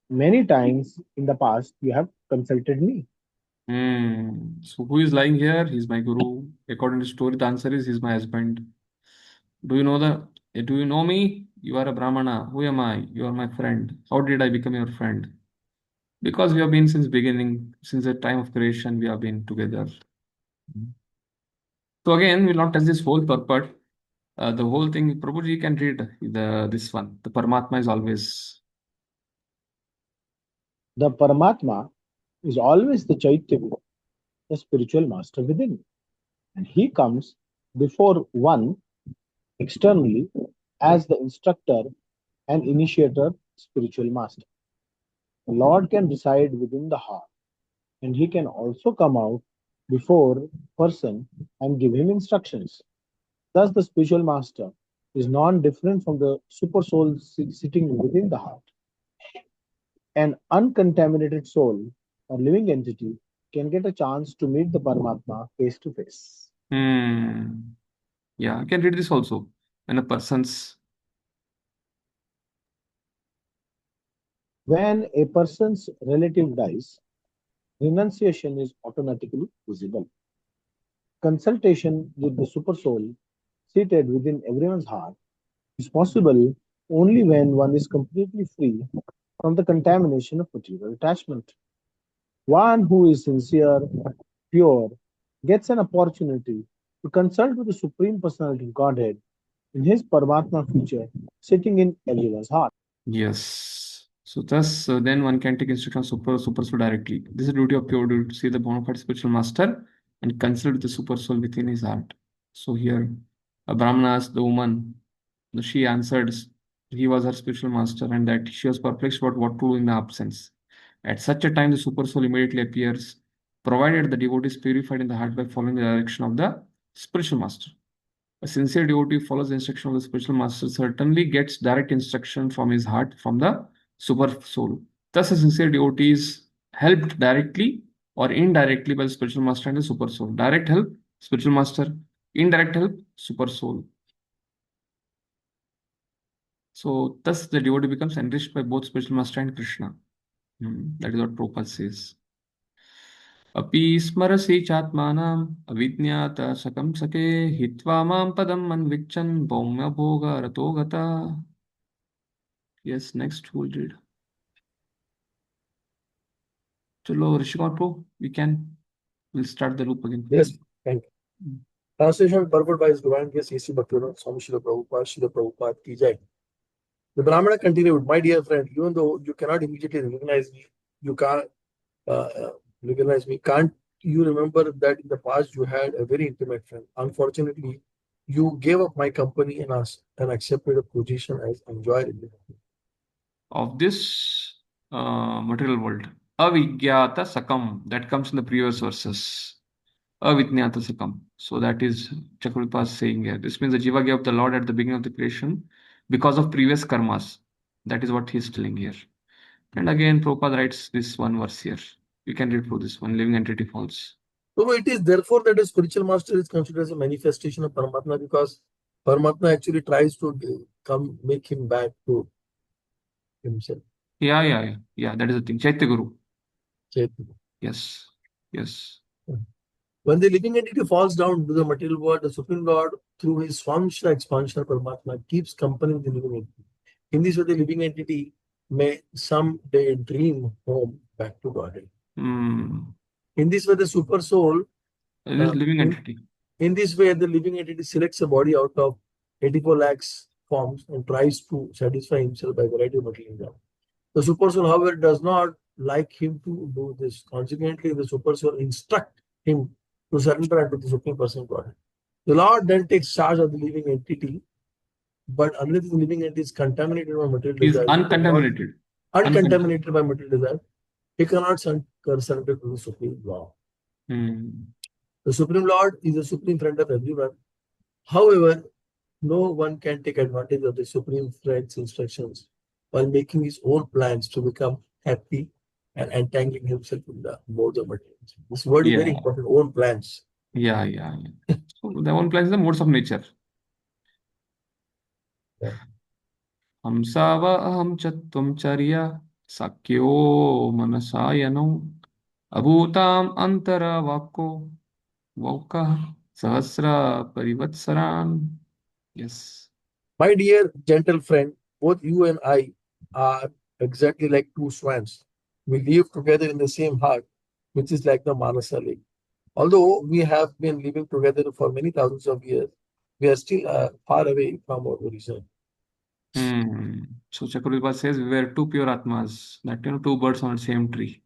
many times in the past you have consulted me. So who is lying here? He's my guru. According to story, the answer is he's my husband. Do you know me? You are a Brahmana. Who am I? You are my friend. How did I become your friend? Because we have been since beginning, since the time of creation, we have been together. So again, we'll not touch this whole purport. The whole thing, Prabhuji, you can read this one. The Paramatma is always. The Paramatma is always the Chaitanya, the spiritual master within. And he comes before one externally as the instructor and initiator spiritual master. The Lord can reside within the heart, and he can also come out before person and give him instructions. Thus, the spiritual master is non-different from the super soul sitting within the heart. An uncontaminated soul or living entity can get a chance to meet the Paramatma face to face. Yeah, I can read this also. When a person's. When a person's relative dies, renunciation is automatically visible. Consultation with the super soul seated within everyone's heart is possible only when one is completely free from the contamination of material attachment. One who is sincere, pure, gets an opportunity to consult with the Supreme Personality of Godhead in his Paramatma feature sitting in everyone's heart. Yes. So thus, then one can take instruction from super soul directly. This is the duty of pure devotee to see the bona fide spiritual master and consult with the super soul within his heart. So here, a Brahmana asked the woman, she answered he was her spiritual master and that she was perplexed about what to do in the absence. At such a time, the super soul immediately appears, provided the devotee is purified in the heart by following the direction of the spiritual master. A sincere devotee who follows the instruction of the spiritual master certainly gets direct instruction from his heart, from the super soul. Thus, a sincere devotee is helped directly or indirectly by the spiritual master and the super soul. Direct help, spiritual master. Indirect help, super soul. So, thus the devotee becomes enriched by both spiritual master and Krishna. That is what Prabhupada says. Api smarasi chatmanam avidnyata sakam sake hitva mam padam manvikchan bhaumya bhoga ratogata. Yes, next we'll read. Chalo, Rishikant Pro, we'll start the loop again. Yes, thank you. Translation purport by His Divine Grace A.C. Bhaktivedanta Swami Srila Prabhupada ki jai. The Brahmana continued, my dear friend, even though you cannot immediately recognize me, you can't recognize me. Can't you remember that in the past you had a very intimate friend? Unfortunately, you gave up my company and accepted a position as enjoyer in the company. Of this material world. Avigyata sakam, that comes in the previous verses. Avijnata sakam. So that is Chakravarti saying here. This means the Jiva gave up the Lord at the beginning of the creation because of previous karmas. That is what he is telling here. And again, Prabhupada writes this one verse here. You can read through this one. Living entity false. So it is therefore that a spiritual master is considered as a manifestation of Paramatma, because Paramatma actually tries to make him back to himself. Yeah. That is the thing. Chaitya Guru. Chaitanya. Yes. When the living entity falls down to the material world, the Supreme Lord, through his functional expansion of Paramatma, keeps company with the living entity. In this way, the living entity may someday dream home back to Godhead. In this way, the super soul, living entity. In this way, the living entity selects a body out of 84 lakhs forms and tries to satisfy himself by variety of material income. The super soul, however, does not like him to do this. Consequently, the super soul instructs him to surrender unto the Supreme Person Godhead. The Lord then takes charge of the living entity, but unless the living entity is contaminated by material desire, uncontaminated by material desire, he cannot surrender to the Supreme Law. The Supreme Lord is the supreme friend of everyone. However, no one can take advantage of the Supreme Friend's instructions while making his own plans to become happy and entangling himself in the modes of materials. This word is very important, own plans. Yeah. So the own plans is the modes of nature. Hamsava aham chatvam charya sakyo manasayano abhutam antara vakko vauka sahasra parivatsaran. Yes. My dear gentle friend, both you and I are exactly like two swans. We live together in the same heart, which is like the Manasa lake. Although we have been living together for many thousands of years, we are still far away from our origin. So Chakravarti says we were two pure Atmas, that two birds on the same tree.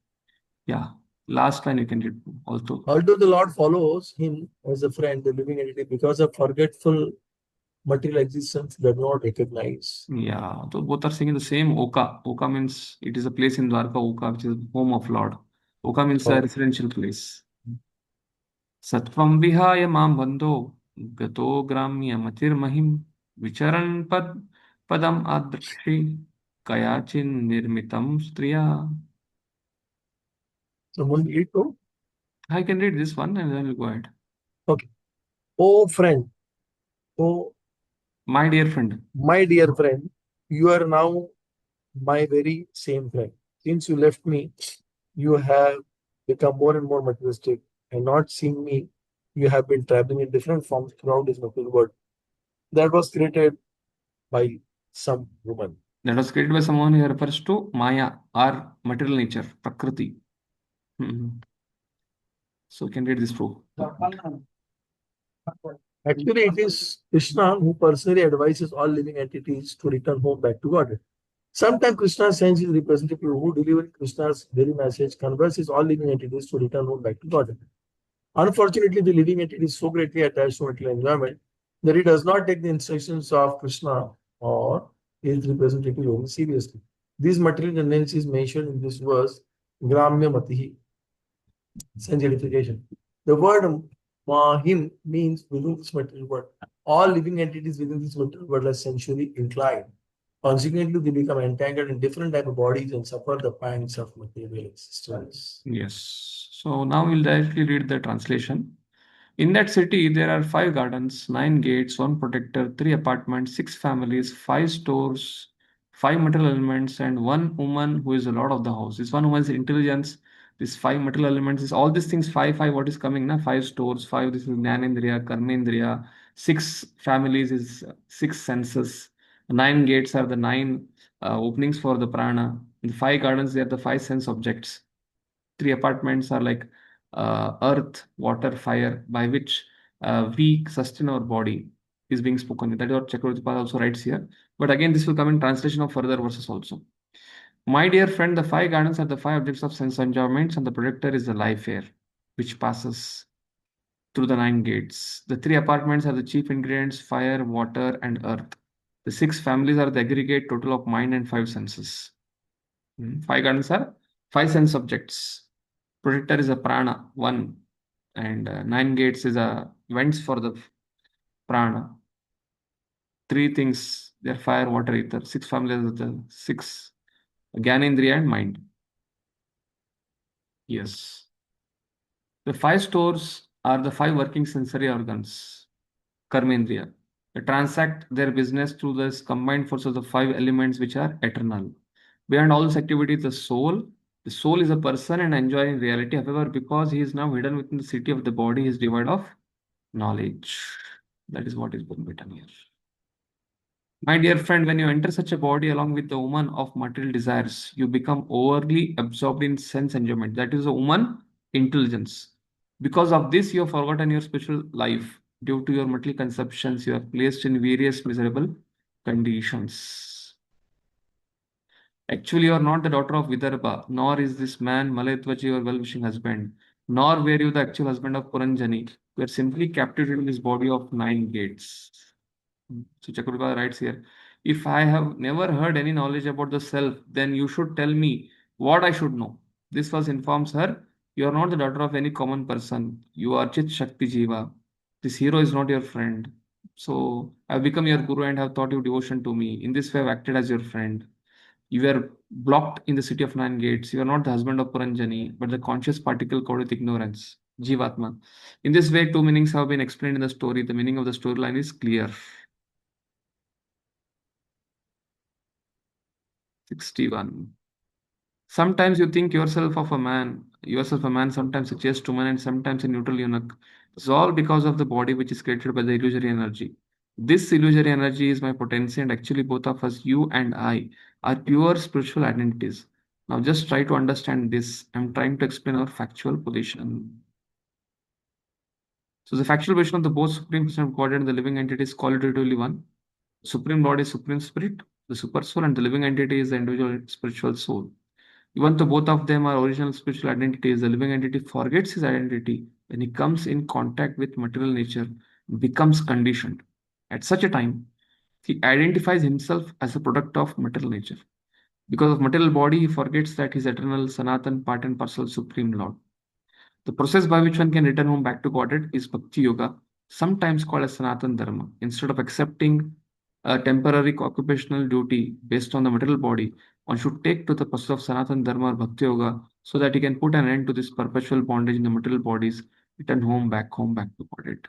Yeah. Last line you can read also. Although the Lord follows him as a friend, the living entity, because of forgetful material existence, does not recognize. Yeah. So both are saying the same Oka. Oka means it is a place in Dwarka, Oka, which is home of Lord. Oka means a residential place. Satvam vihaya mam bando gato gramya matirmahim vicharan padam adrakshi kayachin nirmitam striya. Someone read to? I can read this one and then we'll go ahead. Okay. Oh friend, oh My dear friend. my dear friend, you are now my very same friend. Since you left me, you have become more and more materialistic, and not seeing me, you have been traveling in different forms throughout this material world. That was created by some woman. That was created by someone who refers to Maya or material nature, Prakriti. So you can read this proof. Actually, it is Krishna who personally advises all living entities to return home back to God. Sometimes Krishna sends his representative who delivers Krishna's very message, converses all living entities to return home back to God. Unfortunately, the living entity is so greatly attached to material enjoyment that it does not take the instructions of Krishna or his representative very seriously. These material tendencies mentioned in this verse, Gramya Matihi, sensitification. The word Mahim means within this material world. All living entities within this material world are sensually inclined. Consequently, they become entangled in different type of bodies and suffer the pangs of material existence. Yes. So now we'll directly read the translation. In that city, there are 5 gardens, 9 gates, 1 protector, 3 apartments, 6 families, 5 stores, 5 material elements, and 1 woman who is the lord of the house. This one woman's intelligence, these 5 material elements, is all these things, 5, 5, what is coming now? 5 stores, 5, this is Jnanendriya, Karmendriya, 6 families is 6 senses, 9 gates are the 9 openings for the prana, and 5 gardens, they are the 5 sense objects. 3 apartments are like earth, water, fire, by which we sustain our body is being spoken. That is what Chakravarti also writes here. But again, this will come in translation of further verses also. My dear friend, the 5 gardens are the 5 objects of sense enjoyments, and the projector is the life air, which passes through the 9 gates. The 3 apartments are the chief ingredients: fire, water, and earth. The 6 families are the aggregate total of mind and 5 senses. 5 gardens are 5 sense objects. Projector is a prana, 1, and 9 gates is a vents for the prana. 3 things, they're fire, water, ether. 6 families are the 6, Gyanendriya and mind. Yes. The 5 stores are the 5 working sensory organs, Karmendriya. They transact their business through this combined force of the 5 elements which are eternal. Beyond all this activity, the soul is a person and enjoying reality. However, because he is now hidden within the city of the body, he is devoid of knowledge. That is what is being written here. My dear friend, when you enter such a body along with the woman of material desires, you become overly absorbed in sense enjoyment. That is a woman intelligence. Because of this, you have forgotten your spiritual life. Due to your material conceptions, you are placed in various miserable conditions. Actually, you are not the daughter of Vidarbha, nor is this man Malayatvaji your well-wishing husband, nor were you the actual husband of Puranjani. You are simply captured in this body of 9 gates. So Chakravarti writes here, if I have never heard any knowledge about the self, then you should tell me what I should know. This verse informs her, you are not the daughter of any common person. You are Chit Shakti Jiva. This hero is not your friend. So I have become your guru and have taught you devotion to me. In this way, I have acted as your friend. You were blocked in the city of 9 gates. You are not the husband of Puranjani, but the conscious particle called with ignorance, Jivatma. In this way, 2 meanings have been explained in the story. The meaning of the storyline is clear. 61. Sometimes you think yourself a man, sometimes a chaste woman, and sometimes a neutral eunuch. It's all because of the body which is created by the illusory energy. This illusory energy is my potency, and actually, both of us, you and I, are pure spiritual identities. Now just try to understand this. I'm trying to explain our factual position. So the factual position of the both Supreme Person of Godhead and the living entity is qualitatively one. Supreme Lord is Supreme Spirit, the Super Soul, and the living entity is the individual spiritual soul. Even though both of them are original spiritual identities, the living entity forgets his identity when he comes in contact with material nature, becomes conditioned. At such a time, he identifies himself as a product of material nature. Because of material body, he forgets that his eternal Sanatan part and parcel Supreme Lord. The process by which one can return home back to Godhead is Bhakti Yoga, sometimes called as Sanatan Dharma. Instead of accepting a temporary occupational duty based on the material body, one should take to the process of Sanatan Dharma or Bhakti Yoga so that he can put an end to this perpetual bondage in the material bodies, return home back to Godhead.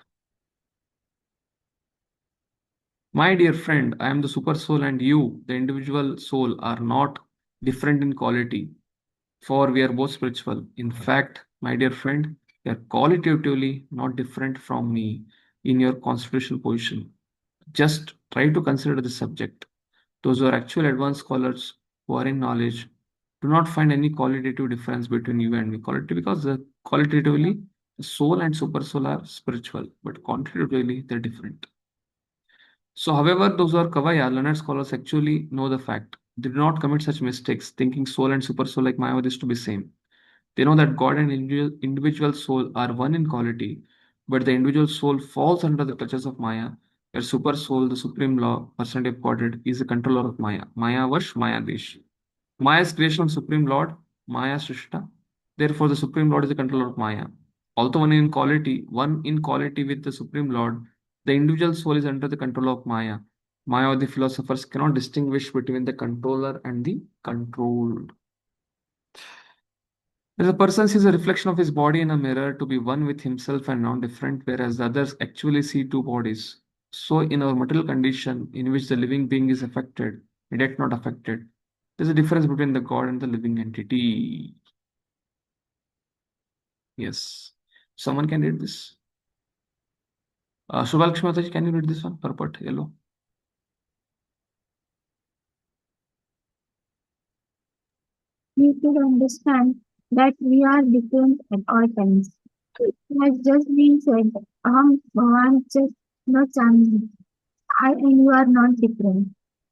My dear friend, I am the super soul, and you, the individual soul, are not different in quality, for we are both spiritual. In fact, my dear friend, you are qualitatively not different from me in your constitutional position. Just try to consider the subject. Those who are actual advanced scholars who are in knowledge do not find any qualitative difference between you and me. Qualitative because qualitatively, the soul and super soul are spiritual, but quantitatively they're different. So, however, those who are Kavaya, learned scholars actually know the fact. They do not commit such mistakes, thinking soul and super soul like Mayavadis to be same. They know that God and individual soul are one in quality, but the individual soul falls under the clutches of Maya, where super soul, the supreme law, personality of Godhead, is the controller of Maya. Maya Vash, Maya Desh. Maya is creation of Supreme Lord, Maya Srishta. Therefore, the Supreme Lord is the controller of Maya. Although one in quality with the Supreme Lord, the individual soul is under the control of Maya. Maya or the philosophers cannot distinguish between the controller and the controlled. As a person sees a reflection of his body in a mirror to be one with himself and non-different, whereas the others actually see two bodies. So, in our material condition, in which the living being is affected, and yet not affected, there's a difference between the God and the living entity. Yes. Someone can read this. Shubhalakshmi Mataji, can you read this one? Purport, yellow. We should understand that we are different at all times. It has just been said, Aham Bhavan just no chami. I and you are not different.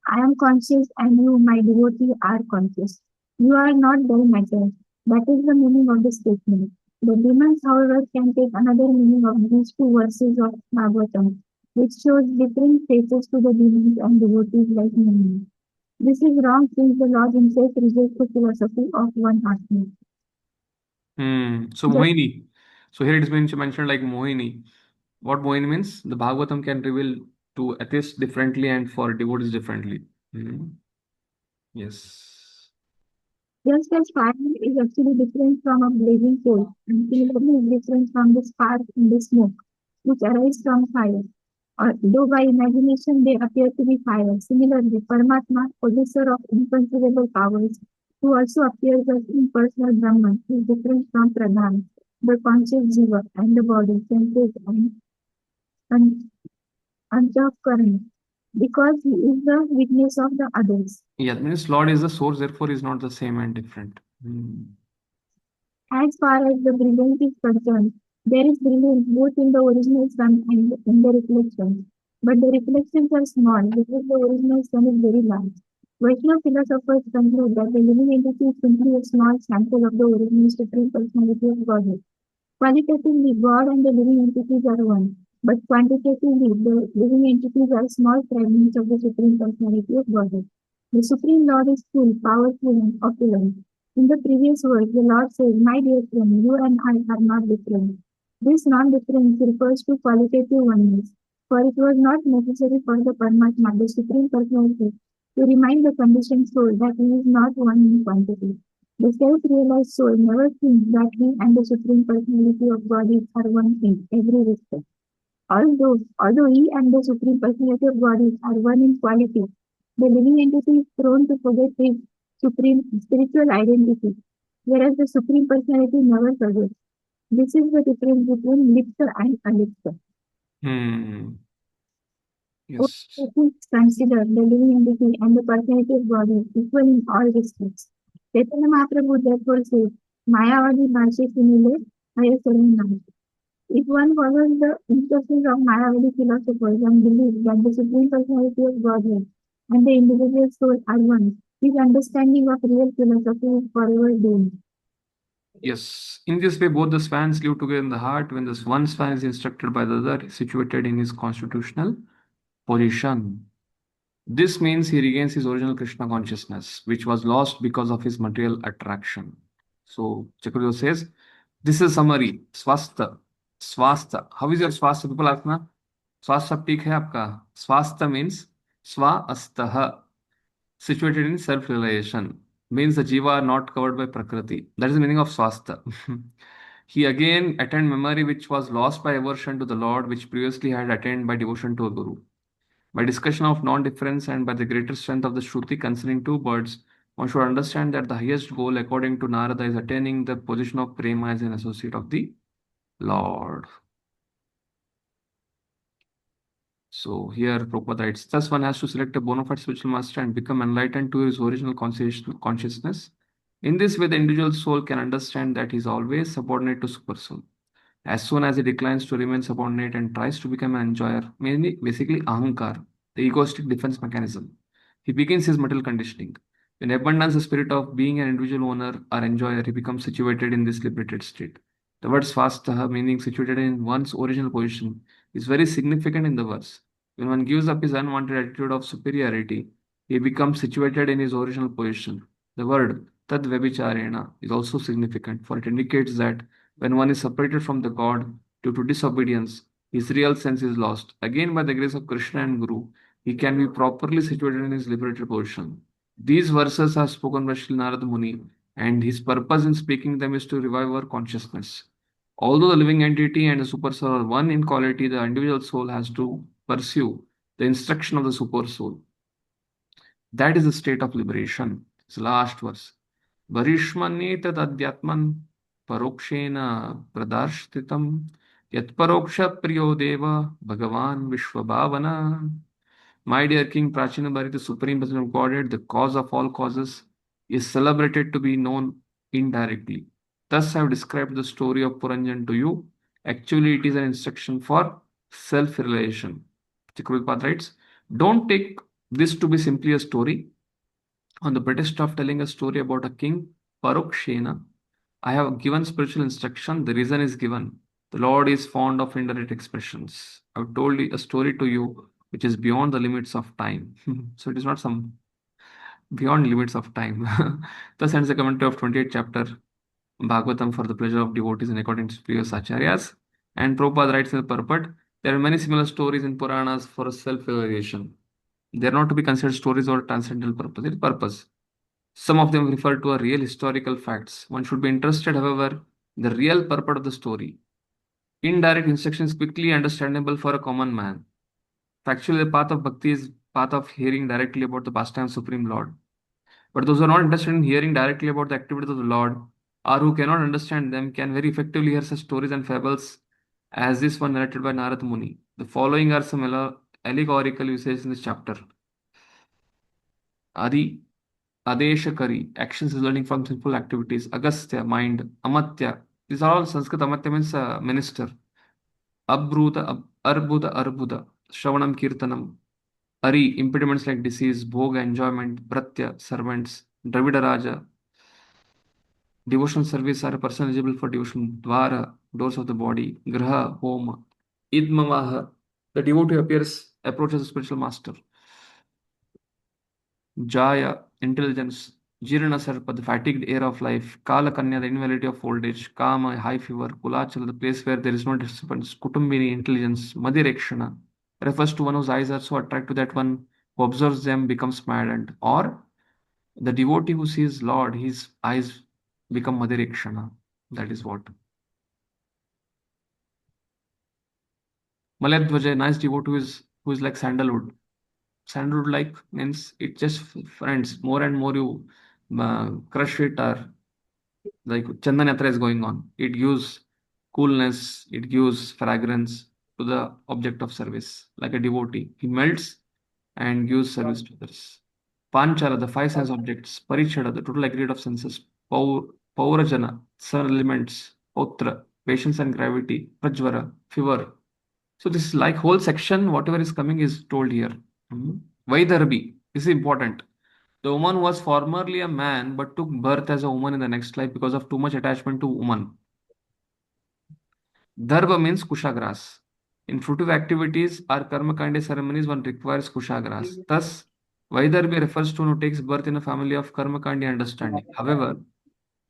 I am conscious and you, my devotee, are conscious. You are not dull matter. That is the meaning of the statement. The demons, however, can take another meaning of these two verses of Bhagavatam, which shows different faces to the demons and devotees like me. This is wrong since the Lord himself rejects the philosophy of one Atma. So Mohini. So here it is mentioned like Mohini. What Mohini means? The Bhagavatam can reveal to atheists differently and for devotees differently. Yes. Just as fire is actually different from a blazing coal, and similarly is different from the spark and the smoke, which arise from fire. Though by imagination they appear to be fire, similarly, Paramatma, possessor of inconceivable powers, who also appears as impersonal Brahman, is different from Pradhan, the conscious jiva, and the body, senses, and Antahkarana, because he is the witness of the others. Yeah, that means Lord is the source, therefore is not the same and different. As far as the brilliance is concerned, there is brilliance both in the original sun and in the reflections. But the reflections are small because the original sun is very large. Vaishnava philosophers conclude that the living entity is simply a small sample of the original supreme personality of Godhead. Qualitatively, God and the living entities are one, but quantitatively, the living entities are small fragments of the Supreme Personality of Godhead. The Supreme Lord is full, powerful, and opulent. In the previous verse, the Lord says, My dear friend, you and I are not different. This non-difference refers to qualitative oneness, for it was not necessary for the Paramatma, the Supreme Personality, to remind the conditioned soul that he is not one in quantity. The self-realized soul never thinks that he and the Supreme Personality of God are one in every respect. Although he and the Supreme Personality of God are one in quality, the living entity is prone to forget his supreme spiritual identity, whereas the Supreme Personality never forgets. This is the difference between lipsa and alipsa. Yes. Consider the living entity and the personality of God equal in all respects. Chaitanya Mahaprabhu therefore says, Mayavadi Bhashe Sunile Haya Sarvanam. If one follows the instructions of Mayavadi philosophers and believes that the Supreme Personality of Godhead and the individual soul are one, his understanding of real philosophy is forever doomed. Yes, in this way, both the swans live together in the heart when the one swan is instructed by the other, situated in his constitutional position. This means he regains his original Krishna consciousness, which was lost because of his material attraction. So, Chakravarti says, this is summary. Swastha. Swastha. How is your swastha? People ask na? Swastha सब ठीक है आपका? Swastha means swa astha, situated in self-realization. Means the jiva are not covered by prakriti. That is the meaning of swastha. He again attained memory which was lost by aversion to the Lord, which previously had attained by devotion to a guru. By discussion of non-difference and by the greater strength of the Shruti concerning two birds, one should understand that the highest goal, according to Narada, is attaining the position of Prema as an associate of the Lord. So here Prabhupada writes, thus one has to select a bona fide spiritual master and become enlightened to his original consciousness. In this way, the individual soul can understand that he is always subordinate to Supersoul. As soon as he declines to remain subordinate and tries to become an enjoyer, mainly basically ahankar, the egoistic defense mechanism, he begins his material conditioning. In abundance, the spirit of being an individual owner or enjoyer, he becomes situated in this liberated state. The word svastaha, meaning situated in one's original position, is very significant in the verse. When one gives up his unwanted attitude of superiority, he becomes situated in his original position. The word tad vebicharena is also significant, for it indicates that when one is separated from the God due to disobedience, his real sense is lost. Again, by the grace of Krishna and Guru, he can be properly situated in his liberated position. These verses are spoken by Srila Narada Muni, and his purpose in speaking them is to revive our consciousness. Although the living entity and the super soul are one in quality, the individual soul has to pursue the instruction of the super soul. That is the state of liberation. It's the last verse. Varishmanetad adhyatman parokshena pradarshtitam yatparoksha priyo deva bhagavan vishwabhavana. My dear King Prachinabhari, the Supreme Person of Godhead, the cause of all causes, is celebrated to be known indirectly. Thus, I have described the story of Puranjan to you. Actually, it is an instruction for self-realization. Chakravarti writes, don't take this to be simply a story. On the pretext of telling a story about a king, Parokshena, I have given spiritual instruction. The reason is given. The Lord is fond of indirect expressions. I've told a story to you which is beyond the limits of time. So it is not some beyond limits of time. Thus ends the commentary of 28th chapter Bhagavatam for the pleasure of devotees in accordance with previous acharyas. And Prabhupada writes in the purport, there are many similar stories in Puranas for self-evaluation. They are not to be considered stories or transcendental purpose. It is purpose. Some of them refer to a real historical facts. One should be interested, however, in the real purport of the story. Indirect instruction is quickly understandable for a common man. Factually, the path of bhakti is path of hearing directly about the pastime of Supreme Lord. But those who are not interested in hearing directly about the activities of the Lord, or who cannot understand them, can very effectively hear such stories and fables as this one narrated by Narad Muni. The following are some allegorical usages in this chapter. Adi, Adeshakari, actions resulting from sinful activities. Agastya, mind. Amatya, these are all Sanskrit. Amatya means minister. Arbuda, Shravanam, Kirtanam. Ari, impediments like disease, bhoga, enjoyment. Pratya, servants. Dravida Raja, devotional service are a person eligible for devotion. Dvara, doors of the body. Graha, home. Idmavaha, the devotee approaches the spiritual master. Jaya, intelligence. Jirana Sarpa, the fatigued air of life. Kala Kanya, the invalidity of old age. Kama, high fever. Kulachala, the place where there is no disturbance. Kutumbini, intelligence. Madirekshana refers to one whose eyes are so attracted that one who observes them becomes maddened. Or the devotee who sees Lord, his eyes become Madirekshana. That is what. Malayadvaja, nice devotee who is like sandalwood. Sandalwood like means it just friends. More and more you crush it, or like Chandan Yatra is going on. It gives coolness, it gives fragrance to the object of service. Like a devotee, he melts and gives service to others. Panchara, the five sense objects. Parichada, the total aggregate of senses. Paurajana, sun elements. Pautra, patience and gravity. Prajvara, fever. So this is like whole section, whatever is coming is told here. Vaidarbhi, this is important. The woman was formerly a man but took birth as a woman in the next life because of too much attachment to woman. Dharva means kushagras. In fruitive activities or karma kind ceremonies, one requires kushagras. Thus, Vaidarbhi refers to one who takes birth in a family of karma kandi understanding. However,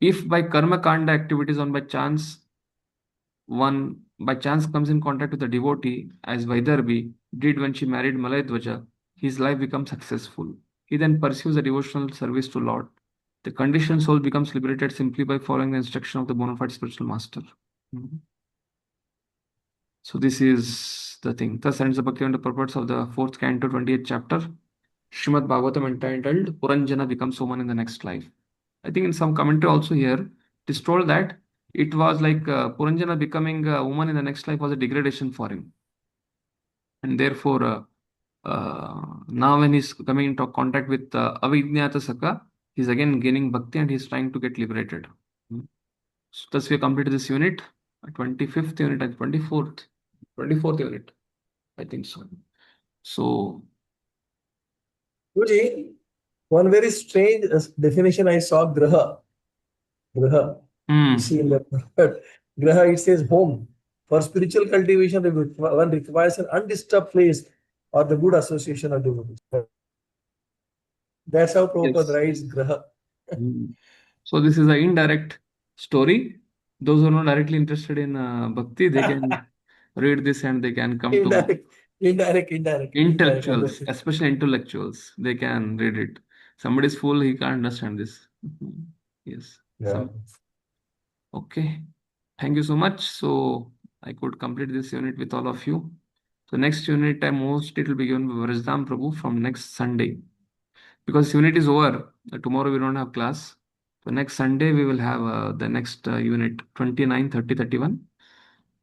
if by karma kanda activities one by chance comes in contact with a devotee, as Vaidarbhi did when she married Malayadwaja, his life becomes successful. He then pursues a devotional service to Lord. The conditioned soul becomes liberated simply by following the instruction of the bona fide spiritual master. So this is the thing. Thus ends the Bhaktivedanta purports of the 4th canto, 28th chapter. Srimad Bhagavatam entitled Puranjana becomes woman in the next life. I think in some commentary also here, it is told that it was like Puranjana becoming a woman in the next life was a degradation for him. And therefore, now when he's coming into contact with Avidnyata Saka, he's again gaining bhakti and he's trying to get liberated. So thus we completed this unit, 25th unit and 24th unit. I think so. So, Guruji, one very strange definition I saw, graha. Graha. You see in the graha, it says home. For spiritual cultivation, one requires an undisturbed place or the good association of devotees. That's how Prabhupada writes graha. So this is an indirect story. Those who are not directly interested in bhakti, they can read this and they can come to Indirect. intellectuals, especially intellectuals. They can read it. Somebody is fool, he can't understand this. Yes. Yeah. Okay. Thank you so much. So I could complete this unit with all of you. So next unit, I most it will be given by Vrajadam Prabhu from next Sunday. Because unit is over. Tomorrow we don't have class. So next Sunday we will have the next unit 29, 30, 31.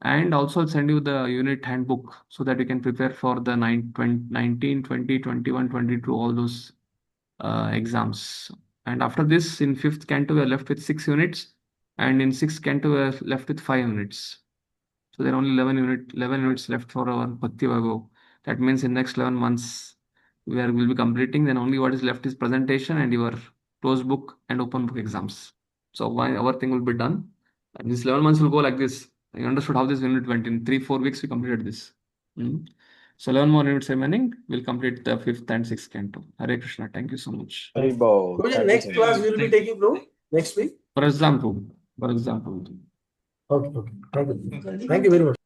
And also I'll send you the unit handbook so that you can prepare for the 19, 20, 21, 22, all those exams. And after this, in 5th canto, we are left with 6 units. And in 6th canto, we are left with 5 units. So there are only 11 units left for our Bhakti Vaibhav. That means in next 11 months, we'll be completing. Then only what is left is presentation and your closed book and open book exams. So our thing will be done. And these 11 months will go like this. You understood how this unit went. In 3-4 weeks, we completed this. So 11 more units remaining. We'll complete the 5th and 6th canto. Hare Krishna. Thank you so much. Guruji, next class we will be taking, bro? Next week? For example. Okay. Thank you very much.